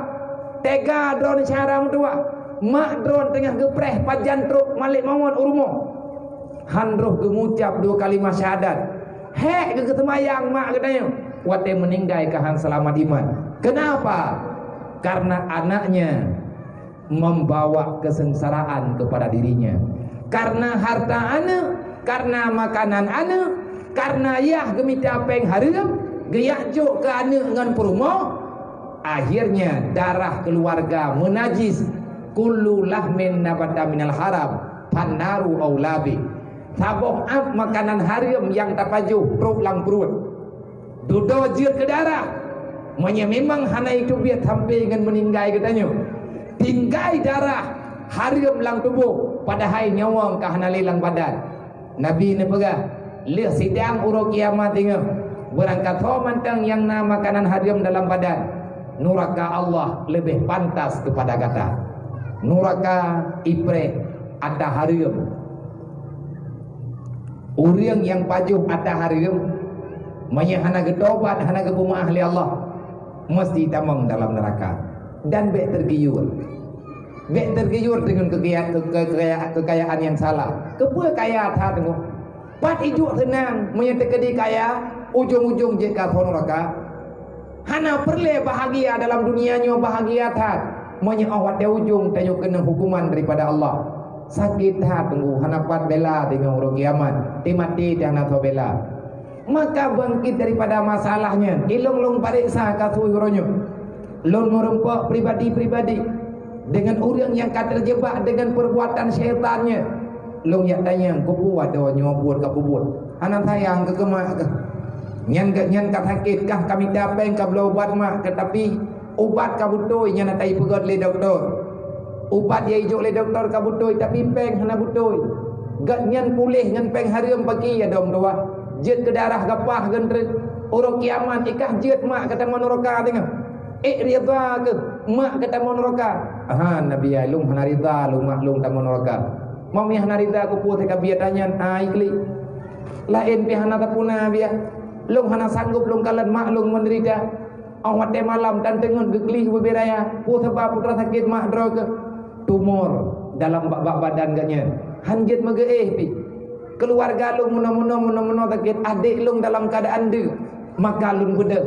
Tega drawan saudara tua. Mak drone tengah gepreh pajan truk malik mawon urumo. Handroh gemucap 2 kalimah syahadat. Hek ke ketemayang mak katanya. Wate meninggal ke hang selamat iman. Kenapa? Karena anaknya membawa kesengsaraan kepada dirinya. Karena harta anak, karena makanan anak, karena yah gemita peng haram, geyak juk ke anak dengan perumo. Akhirnya darah keluarga menajis. Kullu lahmin nabata minal haram pannaru aulabi. Saboh ap makanan haram yang tapajuh perut lang perut. Dudo jir ke darah. Memang hana itu biar sampai dengan meninggal katanya. Tinggal darah haram lang tubuh padahal nyawang kahana lilang badan. Nabi ni pegah lih sidang uruk kiamat tengah. Berangkat ho mantang yang nama makanan haram dalam badan. Nuraka Allah lebih pantas kepada kata. Nuraka ipre ada haram. Orang yang pajuh ada haram, hana getobat, hana gebuma ahli Allah, mesti tamang dalam neraka. Dan bek tergiur dengan kekayaan yang salah. Kepua kaya tak tengok. Pat ijuk senang menyetekedi kaya, ujung-ujung jika neraka. Hana perle bahagia dalam dunianya, bahagia tak. Awat dia ujung tayo kena hukuman daripada Allah. Sakit hati tunggu hanapat bela dengan urung kiamat. Timati dah nato bela. Maka bangkit daripada masalahnya. Ilong pariksa kasui uronyo. Long merempak pribadi-pribadi dengan orang yang terjebak dengan perbuatan syaitannya. Long yang tanya kupu ada nyobot ke kubur. Anak sayang ke kemak ke. Nyan kat sakit kah kami dapat kah belau buat mak tetapi ubat kabutoi nyana tai pegot le doktor. Ubat ye ijuk le doktor kabutoi tapi peng hana butoi. Gak nyan pulih ngan peng haram pagi ya dom doa. Jet ke darah gapah gentre urang kiamat ikah jet mak kata manuroka tengah. Ridha ke mak kata manuroka. Aha nabi alung hana ridha lung mak lung ta manuroka. Mami hana ridha ku putih ka biatanyan ai kli. Lain pi hana tapuna biya. Lung hana sanggup lung kalan mak lung menderita. Awat de malam dan tengun geglih beberaya putra putra sakit mak drog tumor dalam badan gaknya hanjit megeeh pi keluarga lu muno sakit adik lu dalam keadaan de maka lu bedek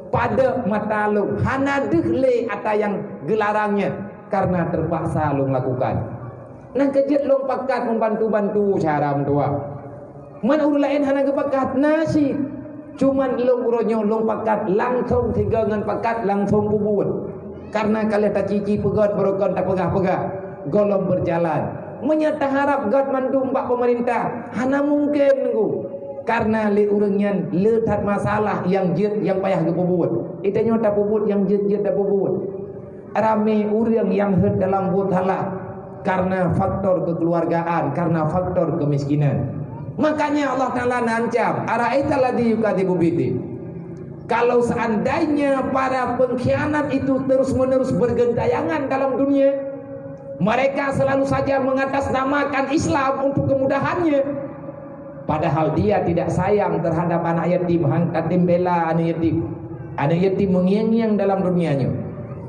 pada mata lu hana dehle ata yang gelarangnya karena terpaksa lu melakukan nang kejut lu pakat membantu cara tua mana urus lain hana kepakat nasi cuman long uronyo long pakat langsung tiga dengan pakat langsung bubut karena kalian tak cici pegat berokon tak pegah golong berjalan menyata harap God mandum pak pemerintah hana mungkin nunggu karena le urangnya letak masalah yang jet yang payah ke buat itanya tak buat yang jet tak buat rame urang yang herd dalam buat halak karena faktor kekeluargaan, karena faktor kemiskinan. Makanya Allah Ta'ala nancam ara'aital ladzi yukadzibu bidin. Kalau seandainya para pengkhianat itu terus-menerus bergentayangan dalam dunia, mereka selalu saja mengatasnamakan Islam untuk kemudahannya, padahal dia tidak sayang terhadap anak yatim, yatim bela anak yatim mengiang-iang dalam dunianya.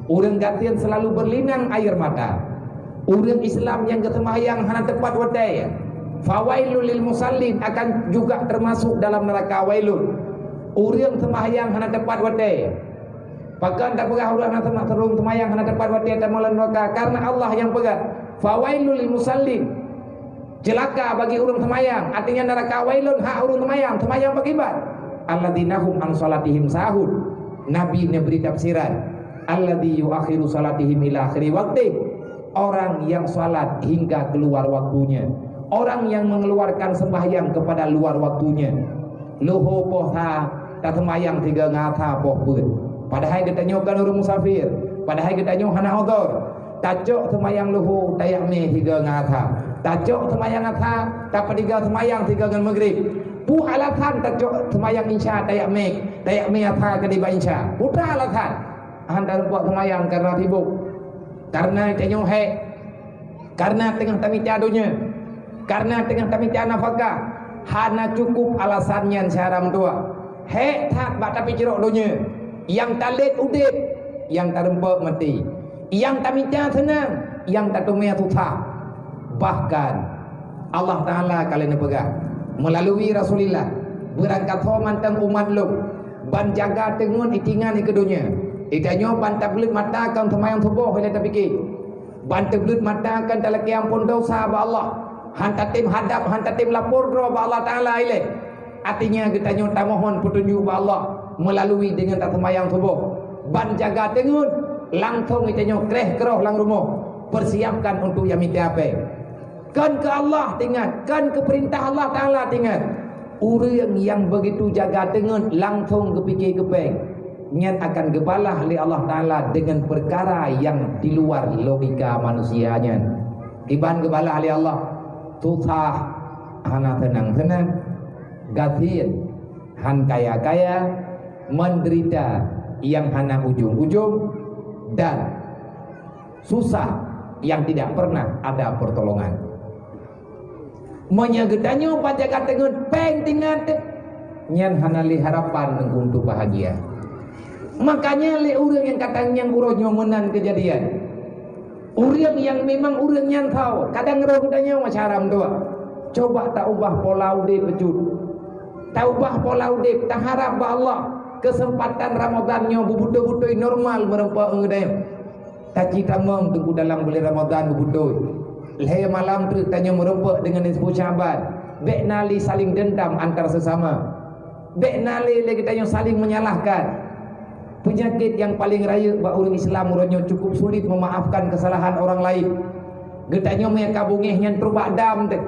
Orang gatian selalu berlinang air mata. Orang Islam yang ketemayang hana tepat wadai, fawailul lil musallin akan juga termasuk dalam neraka wailun. Orang temayang hana tepat wadai, bahkan tak pegah orang hana terung temayang hana tepat wadai dan malam neraka, karena Allah yang pegang. Fawailul lil musallin, celaka bagi orang temayang, artinya neraka wailun hak orang temayang beribadat. Alladzina hum an salatihim sahun. Nabi ini beri tafsiran, alladzi yuakhiru salatihim ila akhiri waqti. Orang yang salat hingga keluar waktunya, orang yang mengeluarkan sembahyang kepada luar waktunya. Loho poha tatemayang tiga ngata poh pun. Padahal kita nyokan orang musafir, padahal kita nyok hana odor. Tajok temayang loho tayak me tiga ngata. Tajok temayang ngata tak tiga temayang tiga ngan maghrib. Pu alatan tajok temayang insya tayak me ata kediba insya. Putra alatan. Hantar buat temayang karena sibuk. Karena tengok karena tengah tamita dunia, karena tengah tamita nafkah, hana cukup alasannya syaram tua. Tak bak tapi jeruk dunia, yang talit udip, yang tarempak mati, yang tamita senang, yang tak tumia tutah. Bahkan Allah Taala kalian pegang melalui Rasulullah berangkat mantang umat lu, ban jaga tengun itingan ke dunia. Itanya bantak belut mata kan temayang tubuh boleh tak fikir. Bantak belut mata kan talaki ampun dosa ba Allah. Hantatim hadap, hantatim lapor doa ba Allah Taala ile. Artinya kita nyata mohon petunjuk ba Allah melalui dengan tak temayang tubuh. Ban jaga tengun langsung itanya kreh keroh lang rumah. Persiapkan untuk yang minta apa. Kan ke Allah tinggal, kan ke perintah Allah Taala tinggal. Orang yang begitu jaga tengun langsung kepikir kepeng. Nyan akan gebalah oleh Allah Ta'ala dengan perkara yang di luar logika manusianya. Iban gebalah oleh Allah tutah hana tenang-tenang, gatin han kaya-kaya, menderita yang hana ujung-ujung, dan susah yang tidak pernah ada pertolongan. Menyagedannya pada katakan pentingan nyan hana li harapan untuk bahagia. Makanya le orang yang katanya uronya menan kejadian, orang yang memang orang yang tahu kadang roh kudanya macaram doa. Coba tak ubah pola ude pecut, tak ubah pola ude, tak harap ba Allah kesempatan Ramadannya bubutoi normal merempak ngedem. Tak cita mong tunggu dalam bulan Ramadan bubutoi. Leh malam tu tanya merempak dengan disebut Syaban. Bek nali saling dendam antar sesama. Bek nali kita yang saling menyalahkan. Penyakit yang paling raya bak orang Islam urangnya cukup sulit memaafkan kesalahan orang lain. Getanya me kabungehnya terbak dam teh.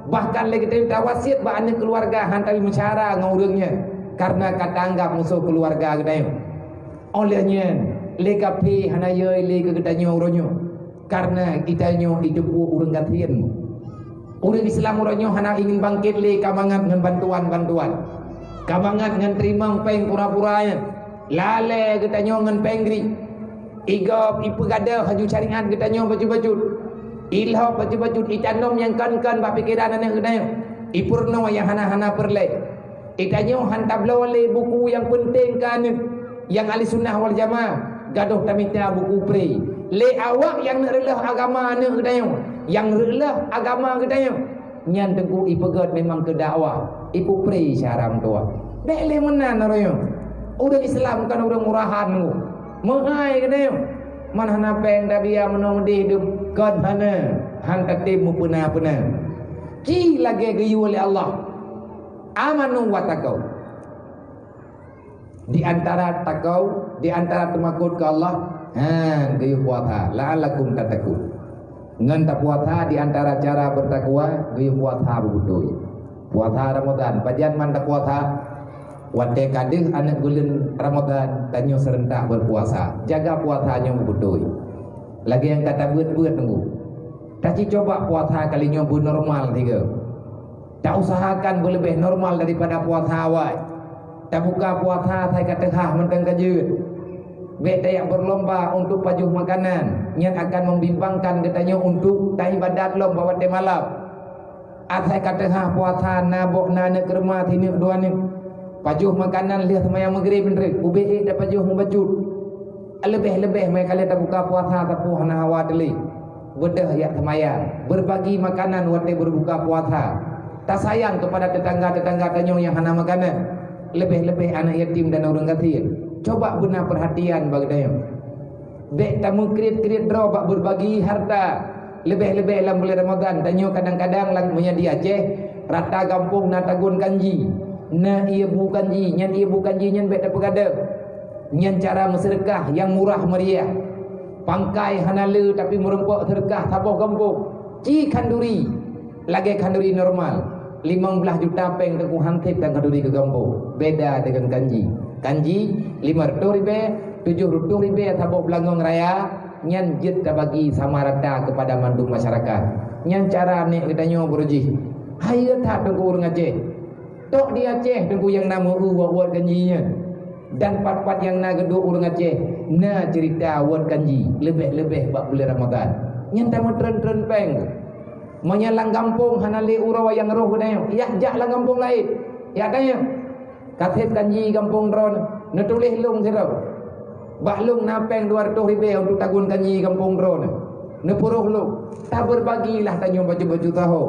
Bahkan lagi kita wasiat bak anak keluarga hantar bicara ngau urangnya karena kata anggap musuh keluarga getanya. Olehnya lekapi hanaya le getanya urangnya karena kitanya hidup urang gatian. Orang Islam urangnya hana ingin bangkit le kamangat dengan bantuan-bantuan. Kamangat dengan terima peng pura-puranya. Lale kita nyongan pengri igop ipu gada haju caringan kita nyong baju-baju ilham baju-baju itanom yang kan bak pikiran anak kita ipurno yang hana-hana perle kita nyong hantab lawale buku yang penting kan yang ahli sunnah wal jamaah gaduh tamita buku pre le awak yang relah agama anak kita nyong yang relah agama kita nyong nyan tengku ipegat memang ke dakwah ipu pre syaram tua bele menan royo. Orang Islam kan orang murahan mu. Mengai kena man hana peng dabia menong di hidup kan hana han tatim mu puna-puna. Ki lagi gayu oleh Allah. Amanu wa taqau. Di antara takau, di antara tamakut ke Allah, gayu puasa la'allakum tattaqun. Ngan tak puasa di antara cara bertakwa gaya puasa betul. Puasa Ramadan, bagian man tak puasa. Wate kadih anak bulan Ramadan tanyo serentak berpuasa. Jaga puasanya betul. Lagi yang kata buat-buat tunggu. Tapi coba puasa kali nyobu normal tiga. Tak usahakan berlebih normal daripada puasa awal. Tak buka puasa saya kata mentang kajut. Beda yang berlomba untuk pajuh makanan yang akan membimbangkan katanya untuk tak ibadat lomba pada malam. Saya kata puasa nabok na nak kerma sini dua ni. Pajuh makanan lihat semayang maghrib bener. Ubeh dah pajuh membacut. Lebih-lebih mereka lihat tak buka puasa tapu hana hawa deli. Bedah ya semayang. Berbagi makanan waktu berbuka puasa. Tak sayang kepada tetangga-tetangga tanya yang hana makanan. Lebih-lebih anak yatim dan orang kafir. Coba benar perhatian bagi dia. Dek tamu kreat-kreat draw bak berbagi harta. Lebih-lebih dalam bulan Ramadan tanya kadang-kadang lang punya di Aceh rata kampung na tagun kanji. Na ia bu kanji, nyan ia bu kanji nyan bek dapat kada. Nyan cara bersedekah yang murah meriah. Pangkai hanale tapi merempok sedekah saboh kampung. Ci kanduri. Lagi kanduri normal. 15 juta peng teku hantip dan kanduri ke kampung. Beda dengan kanji. Kanji 500 ribu, 700 ribu saboh pelanggung raya. Nyan jet dah bagi sama rata kepada mandung masyarakat. Nyan cara ni katanya berujih. Hai tak tunggu orang Aceh. Tok di Aceh tunggu yang nama buat kanjinya. Dan part-part yang na geduk orang Aceh na cerita buat kanji lebih-lebih bak bulan Ramadan. Nyan tamu tren-tren peng. Menyalang kampung hanali urawa yang roh katanya. Ya jak lang kampung lain. Ya katanya. Katip kanji kampung dron. Netulis lung sirap. Bak lung napeng 200 ribu untuk tagun kanji kampung dron. Nepuruh lung. Tak berbagilah tanya baju-baju tahu.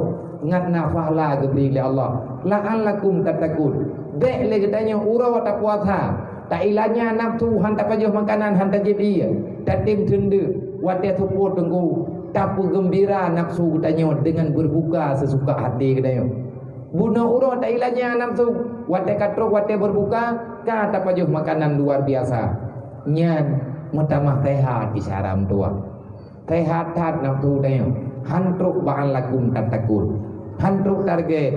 Ngat nafahlah geberi oleh Allah. La'allakum tatakun. Dek le katanya urawa tak puasa. Tak ilahnya nafsu hantar pajuh makanan hantar jadi. Tak tim tenda. Wadah tupur tunggu. Tak gembira nafsu katanya dengan berbuka sesuka hati katanya. Bunuh urut tak ilahnya nafsu. Wadah katruk wadah berbuka. Kata pajuh makanan luar biasa. Nyan mutamah tehat isyaram tua. Tehat tat nafsu katanya. Hantruk ba'an lakum tatakun. Hantruk target.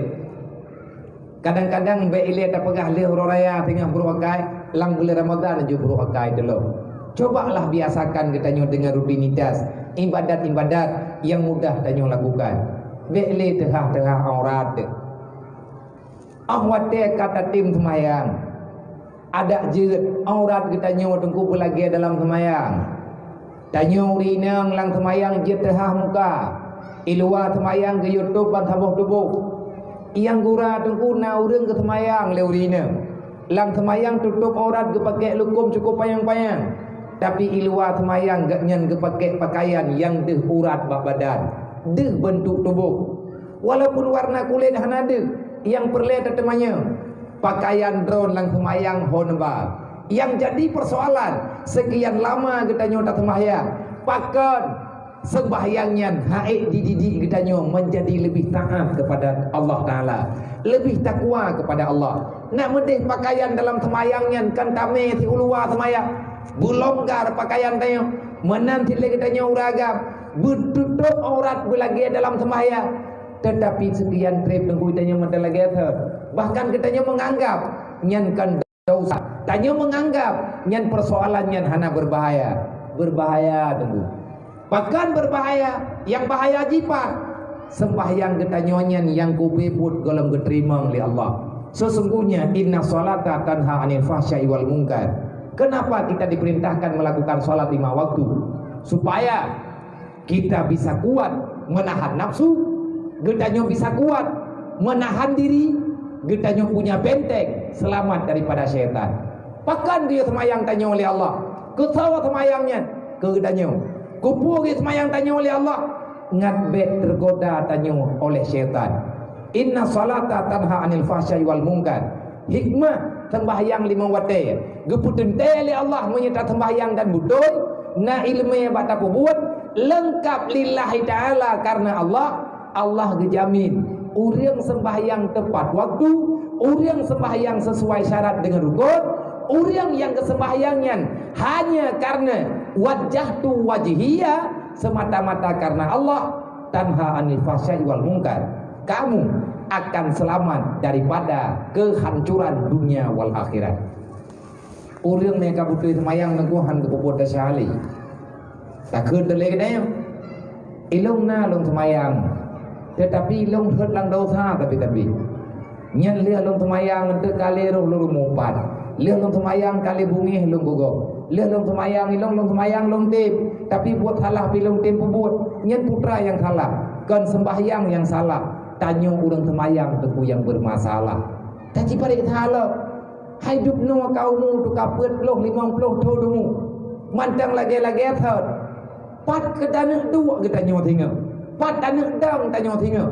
Kadang-kadang beile tak pegah leh orang raya tengah beruakai. Lang bulan Ramadan juga beruakai dulu. Cobalah biasakan katanya dengan rutinitas ibadat-ibadat yang mudah tanya lakukan. Beile tengah-tengah aurat. Awate kata tim semayang. Ada jeut aurat katanya tengku pelagi dalam semayang. Tanya urinang lang semayang jeut tengah muka. Iluar semayang ke YouTube ban sabuh tubuh. Yang gura tengku na urang ke semayang le urinang. Lang semayang tutup aurat ke pakai lukum cukup payang-payang. Tapi iluar semayang gak nyan ke pakai pakaian yang deh urat bak badan. Deh bentuk tubuh. Walaupun warna kulit hana deh. Yang perle tetemanya. Pakaian drone lang semayang honba. Yang jadi persoalan. Sekian lama kita nyota semayang. Pakan sembahyangnya haid dididik katanya menjadi lebih taat kepada Allah Ta'ala. Lebih takwa kepada Allah. Nak medih pakaian dalam semayangnya kan kami si ulua semayang. Bulonggar pakaian tanya. Menanti lagi tanya uragam. Bertutup aurat lagi dalam semayang. Tetapi sekian trip tunggu tanya mentah lagi bahkan katanya menganggap nyan kan dosa. Tanya menganggap nyan persoalan nyan hana berbahaya. Berbahaya tunggu. Bahkan berbahaya, yang bahaya jipat. Sembahyang ketanyonya yang kubebut golong keterima oleh Allah. Sesungguhnya inna salata tanha anil fahsya'i wal munkar. Kenapa kita diperintahkan melakukan salat 5 waktu? Supaya kita bisa kuat menahan nafsu, getanyo bisa kuat menahan diri, getanyo punya benteng selamat daripada syaitan. Bahkan dia semayang tanya oleh Allah. Kesawa semayangnya ke getanyo. Kupuri semayang tanya oleh Allah. Ngat bet tergoda tanya oleh syaitan. Inna salata tanha anil fahsya'i wal munkar. Hikmah sembahyang 5 waktu. Geputun oleh Allah menyerta sembahyang dan betul. Na ilmu yang bata buat lengkap lillahi ta'ala karena Allah gejamin. Urang sembahyang tepat waktu, urang sembahyang sesuai syarat dengan rukun, urang yang kesembahyangnya hanya karena wajah tu wajhiya semata-mata karena Allah, tanha anil fahsya'i wal munkar, kamu akan selamat daripada kehancuran dunia wal akhirat. Orang ni kabutuh semayang nengkuhan kepuput dasyali takut terlek dia ilung na long semayang tetapi ilung hut lang dosa tapi nyen lia long semayang ente kali roh lu mumpat lia long semayang kali bungi long gugo lia long semayang ilung long semayang long tip tapi buat salah bilong tim pebut nyen putra yang salah kan sembahyang yang salah tanya orang semayang tu yang bermasalah tapi pada salah hidup no kaumu tu kapet loh 50 thodumu mantang lagi-lagi thot pat ke dana dua kita nyo tengok pat dana dang tanyo tengok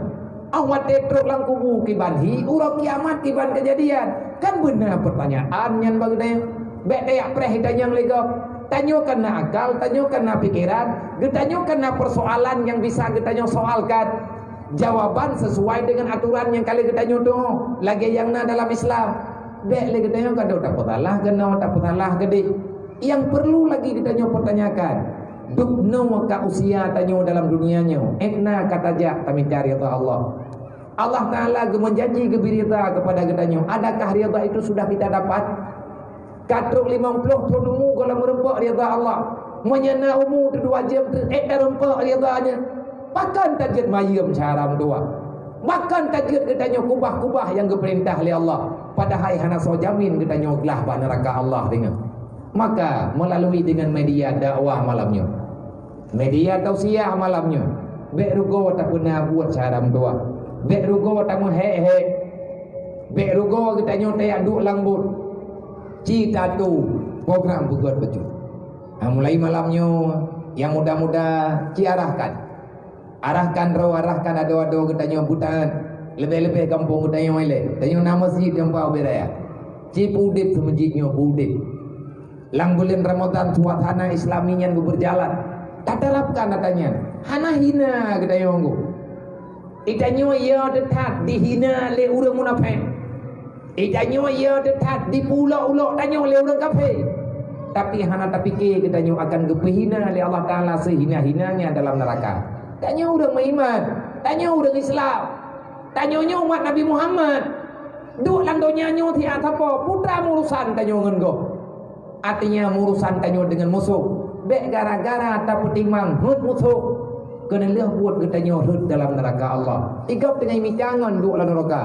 awat tetrok lang kubu kibanhi urang kiamat kiban kejadian kan benar pertanyaan yang bagai bek dayak preh tanyang legok tanyo kena akal tanyo kena pikiran getanyo kena persoalan yang bisa getanyo soalkan jawaban sesuai dengan aturan yang kali getanyo tu lagi yang na dalam Islam bek lagi getanyo kada dapat salah kena dapat salah gede yang perlu lagi getanyo pertanyakan dukno ka usia tanyo dalam dunianya ekna kata jak kami cari Allah Allah Ta'ala menjanji gebirita kepada getanyo adakah rida itu sudah kita dapat katruk 50 todumu kalau merempak rida Allah menyena umu tu 2 jam tu rempak ridanya bahkan tajid mayam caram dua bahkan tajid getanyo kubah-kubah yang diperintah oleh Allah padahal hana so jamin getanyo gelah ba neraka Allah dengan maka melalui dengan media dakwah malamnya media tausiah malamnya bek rugo tak pernah buat caram dua bek rugo tak he bek rugo kita nyote aduk langbut cita tu program buat baju mulai malamnya yang muda-muda arahkan arahkan ado-ado kita nyobutan lebih-lebih kampung kita nyole tanyo nama masjid yang pau beraya cipudip semajidnya budip lang bulan Ramadan suasana islaminya berjalan tadarapkan katanya hana hina kita yonggo itanyo ya detat dihina le urang munafik itanyo ya detat di pulau-pulau tanyo le urang kafir tapi hana tapike kita akan gepehina le Allah Taala sehina-hinanya dalam neraka tanyo urang beriman tanyo urang Islam tanyo umat Nabi Muhammad duk lang donya nyo ti atapa putra murusan tanyo ngengo artinya murusan tanyo dengan musuh bek gara-gara tak petimang hut musuh kena leh buat getanyo hut dalam neraka Allah igap dengan micangan duk dalam neraka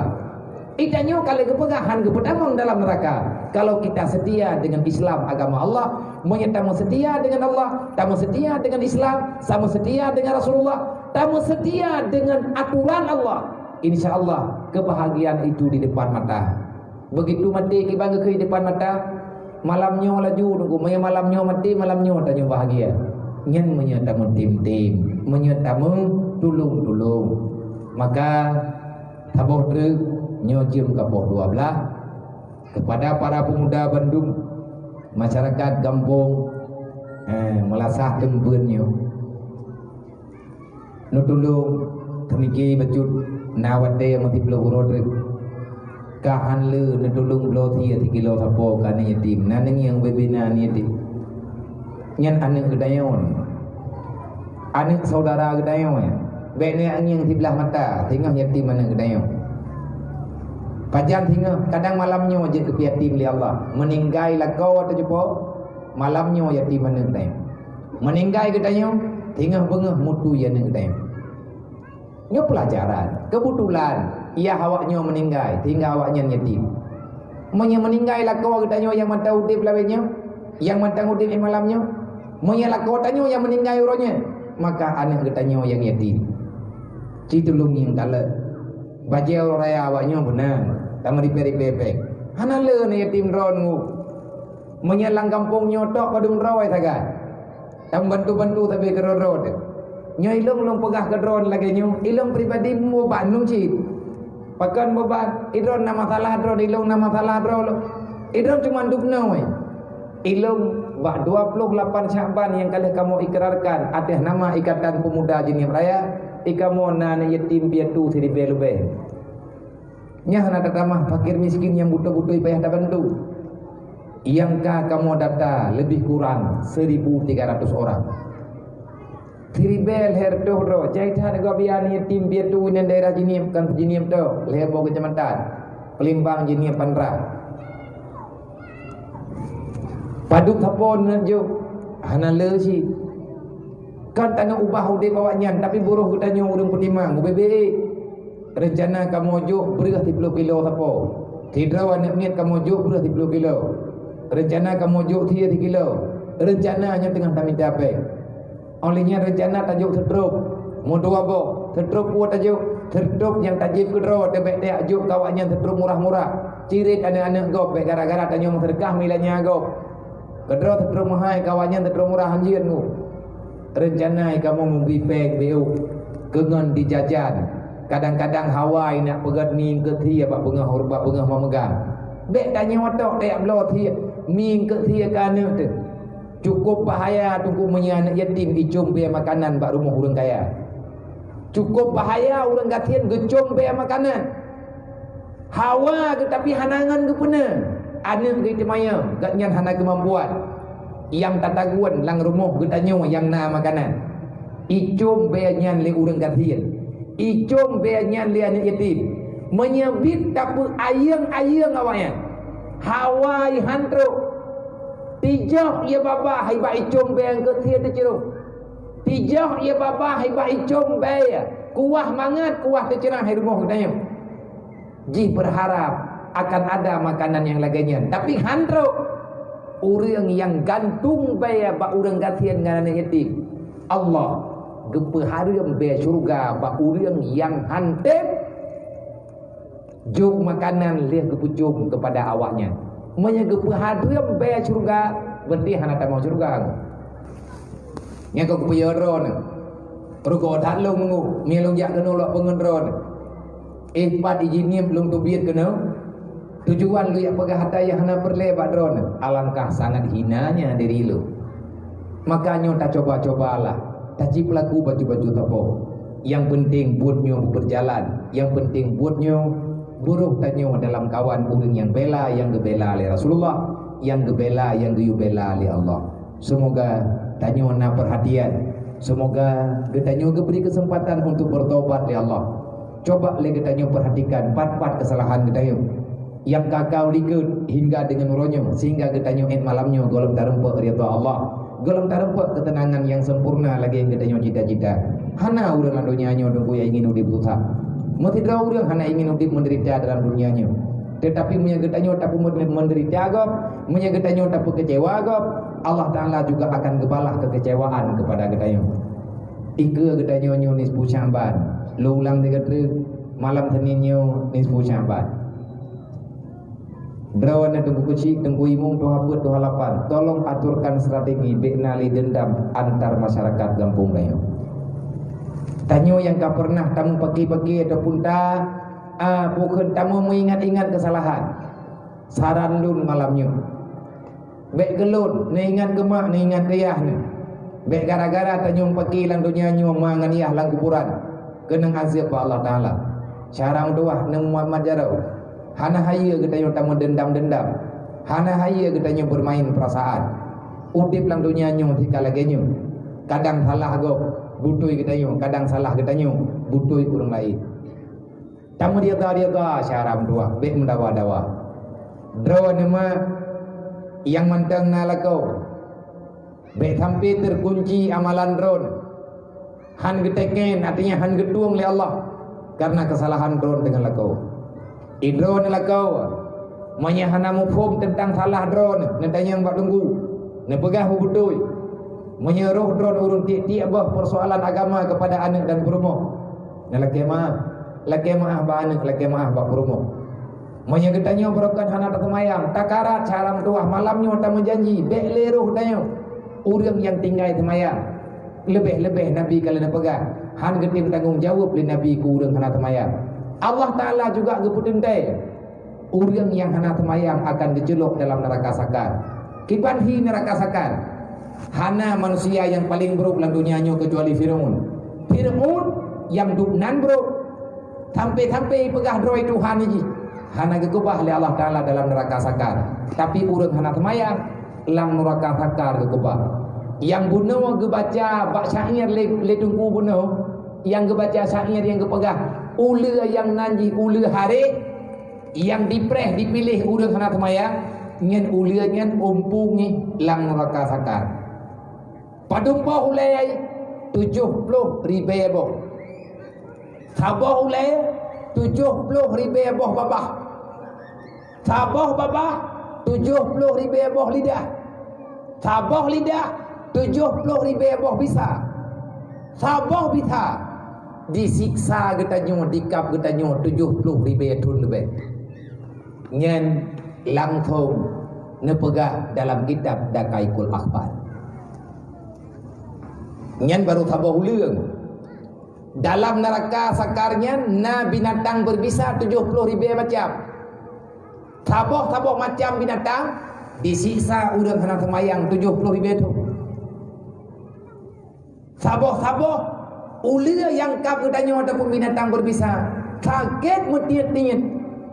itanyo kalau kepegahan kepetamang dalam neraka kalau kita setia dengan Islam agama Allah menyatamu setia dengan Allah tamu setia dengan Islam sama setia dengan Rasulullah tamu setia dengan aturan Allah insyaallah kebahagiaan itu di depan mata begitu mati kibang ke depan mata malamnya laju nunggu malamnya mati malamnya tanya bahagia nyen menyatamu tim-tim menyatamu tulung-tulung maka taboh truk nyojim kapoh 12 kepada para pemuda Bandung masyarakat kampung melasah tembennya nutulung temiki becut nawate mati peluru truk kahan le nutulung blo 3 kilo sapo kan yatim naneng yang bebina ni yatim nyan anak gedayon anak saudara gedayon bekne yang sebelah mata tengah yatim anak gedayon pajang tengah kadang malamnya je ke yatim li Allah meninggai la kau atau jepo malamnya yatim anak gedayon meninggai gedayon tengah bengah mutu yang gedayon nyo pelajaran kebetulan ia awaknya meninggal tinggal awaknya yatim meninggal lah kau katanya yang mata udip lawenya yang mata udip malamnya menyalah kau tanya yang meninggal urangnya maka anak katanya yang yatim citulung yang kala bajau raya awaknya benar tak meripek-ripek hana le ni yatim rongu menyalang kampungnya tok padung rawai saga tam bantu-bantu tapi kerod nyo ilong pegah ke drone lagi nyo ilong pribadi mu Bandung cit pakan beban idron nama salah drone ilong nama salah drone idron cuma dupno ilong bak 28 Syaban yang kali kamu ikrarkan atas nama Ikatan Pemuda Jenim Raya ikamu nana yatim piatu sidi belube nyah nak tamah fakir miskin yang butuh-butuh payah tak bantu yang kamu data lebih kurang 1.300 orang Tiribel herdoh ro jaitan go biani tim biar tu nan daerah jinim kan jinim tu lebo kecamatan Pelimbang jinim Pandra paduk tapon njo hanale si kan tanah ubah udah bawanya tapi buruh kita nyo urang petimang bebe rencana kamu jo beras 30 kilo tapo tidra anak niat kamu jo beras 30 kilo rencana kamu jo 3 kilo rencananya dengan kami dapat olehnya rencana tajuk tertrup modua bo tertrup buat tajuk tertrup yang tajib kedro tebek dia ajuk kawannya tertrup murah-murah cirit anak-anak gop gara-gara tanya terkah milanya gop kedro tertrup mahal kawannya tertrup murah anjir nu rencana kamu memberi pek beu kengan dijajan kadang-kadang Hawaii nak pegat ming ke thi apa pengah horbat pengah memegang bek tanya otak dia blo thi ming ke thi kana tu cukup bahaya tunggu punya anak yatim icum biar makanan bak rumah orang kaya cukup bahaya orang gatian gecung biar makanan hawa ke tapi hanangan ke pena anak ke temaya gak nyan hana kemampuan yang tataguan lang rumah getanyo yang na makanan icum biar nyan le orang gatian icum biar nyan le anak yatim menyebit tapi ayang-ayang awaknya hawa hantro tijah ya baba hai ba icom beng ke thia te cero tijah ya baba hai ba icom be kuah mangat kuah te cerang hai rumah katanya ji berharap akan ada makanan yang laganya tapi handro urang yang gantung be ba urang gatian ngana yatim Allah gepehareum be surga ba urang yang hantep juk makanan leh kepucung kepada awaknya menyegepu hadram be surga berarti hana tamau surga nya ko kuyeron rugo datlo mengu mielong jak keno lok pengendron pat ijinim belum tubiat keno tujuan lu yang pegah hataya hana perlebat dron alangkah sangat hinanya diri lu makanya tak coba-cobalah tak pelaku baju-baju tapo yang penting buatnya berjalan yang penting buatnya buruh tanyo dalam kawan urang yang bela yang gebela oleh Rasulullah yang gebela yang gebela oleh Allah semoga tanyo na perhatian semoga getanyo diberi kesempatan untuk bertobat oleh Allah coba le getanyo perhatikan pat-pat kesalahan getanyo yang kakau likut hingga dengan uronyo sehingga getanyo malamnya golem tarempek ridha Allah golem tarempek ketenangan yang sempurna lagi yang getanyo cita-cita hana urang landonya nyo dengku yang ingin dibuta Mutidra orang hanya ingin hidup menderita dalam dunianya, tetapi menyegetanya tak menderita agam, menyegetanya tak kecewa agam, Allah Taala juga akan gebalah kekecewaan kepada getanya. Tiga getanya nisfu Sya'ban, lu ulang tiga malam Seninnya nisfu Sya'ban. Drawana tunggu kecil, tunggu imung, tuha buat tuha lapan. Tolong aturkan strategi beknali dendam antar masyarakat kampung kayu. Tanyo yang kau pernah tamu pagi-pagi ataupun tak bukan tamu mengingat-ingat kesalahan saran lun malamnya bek gelun ni ingat gemak ni ingat kayah ni bek gara-gara tanyo pagi lang dunia nyo mangan iyah lang kuburan kenang azab Allah Ta'ala syarang doah nang Muhammad jarau hana haya kita tamu dendam-dendam hana haya kita bermain perasaan udip lang dunia nyo tika lagenyo kadang salah go butui getanyo kadang salah getanyo butui kurang lain tamu dia syaram dua bek mendawa-dawa draw nama yang mantang nalakau bek sampai terkunci amalan drone han geteken artinya han getuang oleh Allah karena kesalahan drone dengan lakau drone lakau menyahana mufhum tentang salah drone nentanya yang buat tunggu nepegah butui menyeruh drone urun tiap bah persoalan agama kepada anak dan perumoh. Laki maaf ba anak, laki maaf ba perumoh. Menyegetanya berokan hana temayang, takarat caram tuah malamnya tak menjanji, bek leruh tanyo. Urang yang tinggal temayang, lebih Nabi kalau nak pegang, han getim tanggung jawab le Nabi ku urang hana temayang. Allah Taala juga geputentai, urang yang hana temayang akan dijeluk dalam neraka sakar. Kibanhi neraka sakar. Hana manusia yang paling buruk dalam dunianya kecuali Fir'aun yang duknan buruk sampai pegah droi Tuhan ini hana gekubah oleh Allah Ta'ala dalam neraka sakar tapi urang hana temayang lang neraka sakar gekubah Yang bunuh ge baca bak syair le tungku bunuh. Yang ge baca syair yang ge pegah. Ula yang nanji ula hari yang dipres dipilih urang kana temaya nyen ula nyen umpung ni lang neraka sakar. Padum boh ulai 70 ribu boh. Sabah ulai 70 ribu boh babah. Sabah babah 70 ribu boh lidah. Sabah lidah 70 ribu boh bisa. Sabah bisa disiksa getanyo dikap getanyo 70 ribu tun lebih. Nyen langsung nepegah dalam kitab Dakaikul Akhbar. Nyen baru sabah uleung. Dalam neraka sakarnya na binatang berbisa 70 ribu macam. Sabah macam binatang disiksa urang kana semayang 70 ribu itu. Sabah ulia yang kap getanyo ataupun binatang berbisa kaget metiat-tiat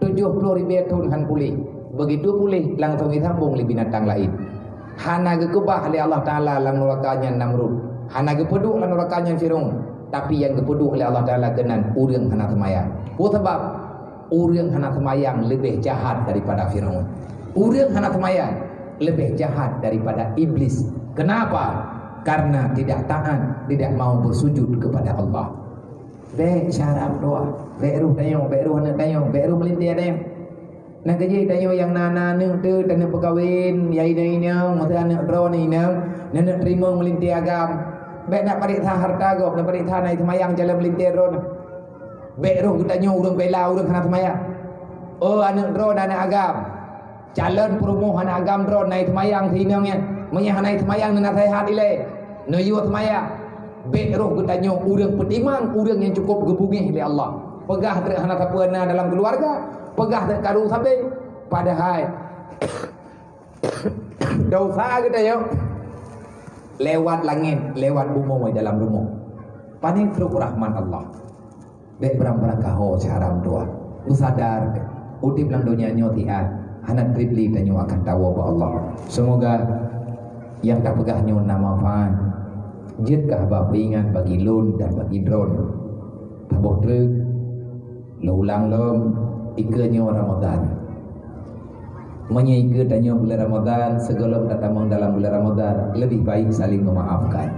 70 ribu tahun han pulih. Begitu pulih langsung disambung oleh binatang lain. Hana gekebah oleh Allah Ta'ala lang nerakanya Namrud. Hana gepeduk lang nerakanya Firaun. Tapi yang gepeduk oleh Allah Ta'ala genan urang hana semayang. Sebab urang hana semayang lebih jahat daripada Firaun. Urang hana semayang lebih jahat daripada iblis. Kenapa? Karena tidak taat, tidak mau bersujud kepada Allah. Bek syarat doa, bek ruh tayong, bek ruh anak tayong, bek ruh melintir tayong. Nak kerja tayong yang nana neng tu tanah perkahwin, yai dah inang, masa anak bro ni inang, nak terima melintir agam. Bek nak pariksa harta gop, nak pariksa naik semayang jalan melintir ron. Bek ruh kita tayong urang bela, urang kena semayang. Oh anak bro dan anak agam, calon perumoh anak agam bro naik semayang seinangnya. Menyah naik semayang nak sehat ile. Noyo semayang. Bek roh getanyo urang petimang, urang yang cukup gebungih oleh Allah. Pegah ter hana sapeuna dalam keluarga, pegah ter kadu sampai padahal dosa getanyo lewat langit, lewat bumi dalam rumah. Paning truk rahman Allah. Bek berang-berang ho caram doa. Lu sadar udip lang dunia nyo tian. Hana tripli tanyo akan tahu apa Allah. Semoga yang tak pegahnya nama fan jitkah bapingan bagi lun dan bagi drone tabuh truk lulang lom ikanya Ramadan menyika tanya bulan Ramadan segala tatamang dalam bulan Ramadan lebih baik saling memaafkan.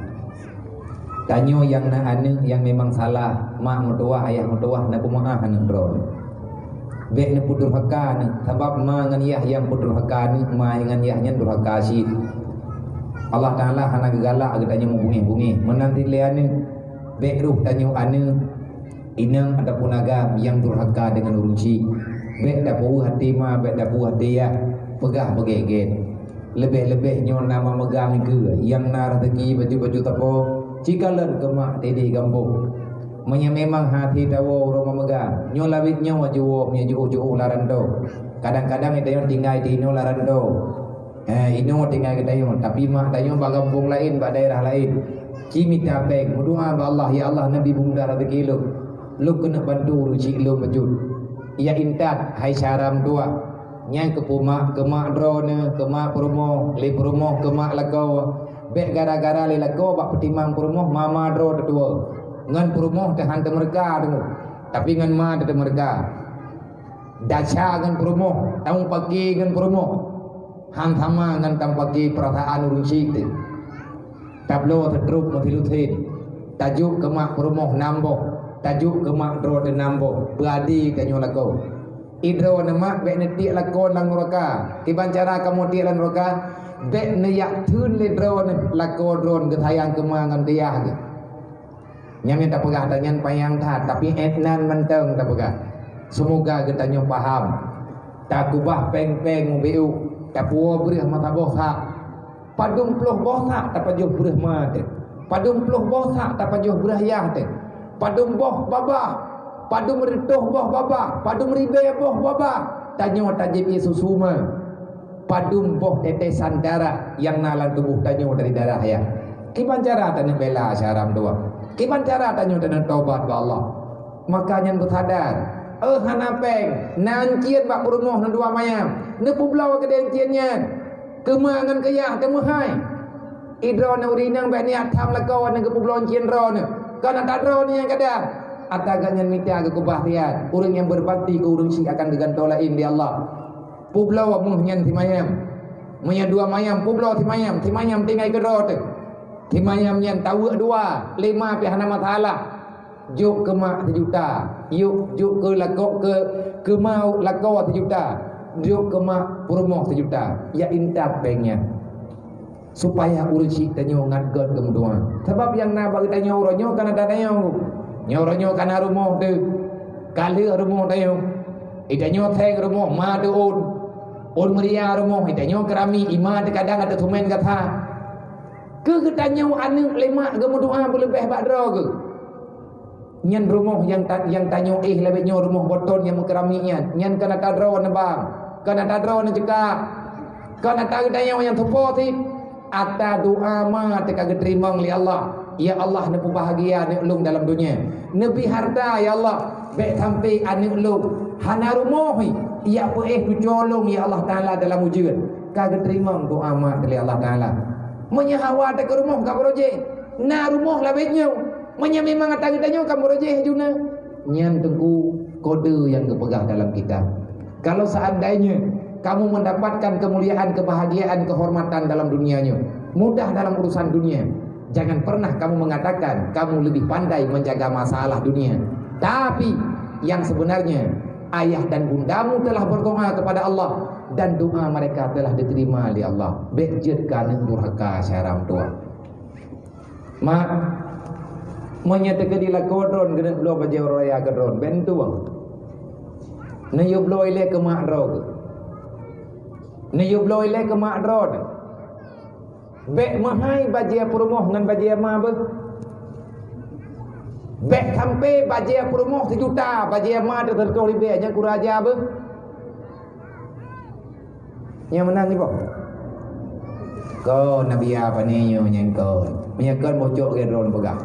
Tanya yang nak ane yang memang salah mak mertua ayah mertua nak pemaaf anak drone bek nak putur haka ni sebab ma ngan yah yang putur haka ni ma ngan yah nyan durhaka syid. Allah Ta'ala hana gegalak tanya membungi-bungi menanti liane bek ruh tanya ane inang ataupun agam yang durhaka dengan uruci bek dapu hati ma bek dapu hati ya pegah begeget lebih-lebih nyon nama megang ke yang nar rezeki baju-baju tapo cikalan kemak tedi gambung memang hati tawo roma megang nyon lawit nyon wajuwo punya juhu larando kadang-kadang itu yang tinggal di nyon larando ino tinggal kita yung tapi mak tayong bagampung lain ba daerah lain kimi tapeng berdoa ba Allah ya Allah nabi bunda rezeki lu kena bantu rezeki lu bajud ya intat hai syaram doa nyang ke pumak ke mak drone ke mak promo le promo ke mak lakau bek gara-gara le lakau bak petimang promo mama dro tetua ngan promo tahan te mereka tu tapi ngan ma te mereka daca ngan promo taung pagi ngan promo ham sama dengan tampaki perasaan urusi itu. Tablo tertruk matilutin. Tajuk kemak perumoh namboh. Tajuk kemak dro dan namboh. Beradi kanyo lako. Idro nama bek netik lakon lang neraka. Tiban cara kamu tiak lang neraka. Bek neyak tun le dro lako dron getayang kemangan diah ke. Nyam tak pegah tanyan payang tat tapi etnan menteng tak pegah. Semoga getanyo paham. Tak kubah peng-peng mubeu. Tak puas berih mata bosak. Padum peluh bosak tak pajuh berih mata. Padum peluh bosak tak pajuh berih yah te. Padum boh babah. Padum rituh boh babah. Padum ribe boh babah. Tanyo tajib Yesus suma. Padum boh tetesan darah yang nalan tubuh tanyo dari darah ya. Kiban cara tanyo bela syaram doa. Kiban cara tanyo tanyo taubat ba Allah. Makanya bersadar. Hana peng nancian bak perumoh na dua mayam ne publau ke denciannya kemangan kayah temahai idro na urinang ba ni atam lako na kepublon cindro na kana tadro ni yang kada ataganya mita ke kubahrian urang yang berbakti ke urang si akan digantolain di Allah publao muhnyan timayam munya dua mayam publao timayam tinggai ke rot timayam nyan tahu dua lima pihana matalah juk ke mak sejuta juk ke lako ke mau lako sejuta juk ke mak purmoh sejuta ya intat banknya supaya urusik tanyo ngadgot kemuduan sebab yang na bagi tanyo ronyo kana tanyo nyoronyo kana rumoh tu kali rumoh tanyo itanyo theng rumoh ma tu on meria rumoh itanyo kerami ima de kadang ada tumen kata ke tanyo anu lemak kemuduan lebih badro ke nyan rumoh yang tanyo lebih nyo rumoh boton yang keraminya nyan kana tadro na bang kana tadro na jeka kana tanyo yang tepo ti Ata doa ma teka geterimang li Allah. Ya Allah ne bahagia ne ulung dalam dunia. Nebi harta ya Allah. Baik sampai ane ulung. Hana rumohi. Ya tu colong ya Allah Ta'ala dalam ujian. Ka geterimang doa ma li Allah Ta'ala. Menyahawa teka rumah ka proje. Na rumah labetnya. Menya memang ata getanyo ka proje juna. Nyan tengku kode yang kepegang dalam kita. Kalau seandainya kamu mendapatkan kemuliaan, kebahagiaan, kehormatan dalam dunianya, mudah dalam urusan dunia, jangan pernah kamu mengatakan kamu lebih pandai menjaga masalah dunia. Tapi yang sebenarnya ayah dan bundamu telah berdoa kepada Allah dan doa mereka telah diterima oleh Allah. Bejirkan durhaka syaram tua. Mak menyatakan di lakodron kena belum baca raya kodron bentuang. Nayub loile ke mak rog. Nayub loile ke mak rod. Bek mahai bajia perumoh dengan bajia ma be. Bek sampai bajia perumoh 1 juta, bajia ma tu terkau ribe aja kuraja be. Yang menang ni bok. Kau nabi apa ni yang kau. Menyakkan bocok ke drone pegah.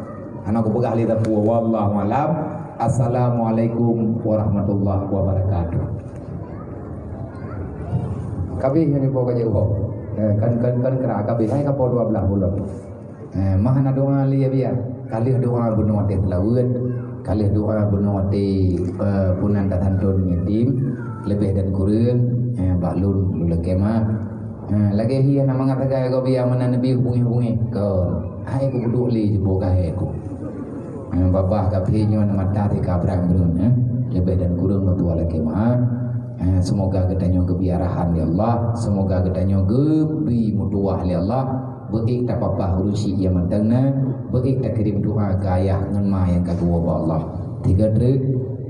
Anak aku pegah li tapu wallahu alam. Assalamualaikum warahmatullahi wabarakatuh. Kabih yang dibawa ke jauh. Kan kena kabih hai kapal 12 bulan. Mahana doa li biar. Kali doa bunuh hati lawan, kali doa bunuh hati punan datantun yatim, lebih dan kurang balun lekema. Lagi hiya nama ngatakan kau biar mana nabi hubungi kau. Hai aku duduk li jebok hai aku. Babah kabihnya nama tadi kabrang berun. Lebih dan kurang tua lekema. Semoga kedanyo kebiarahan ya Allah, semoga kedanyo gebi mutuah ya Allah, beik tak apa urusi yang mentengna, beik tak kirim doa gayah ngenma yang kedua Allah. 3 truk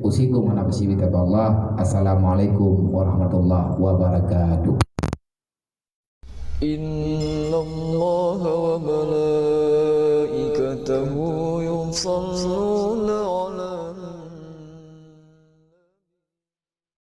usikum ana bisibita Allah. Assalamualaikum warahmatullahi wabarakatuh. Innallaha wa malaikatahu yusalluna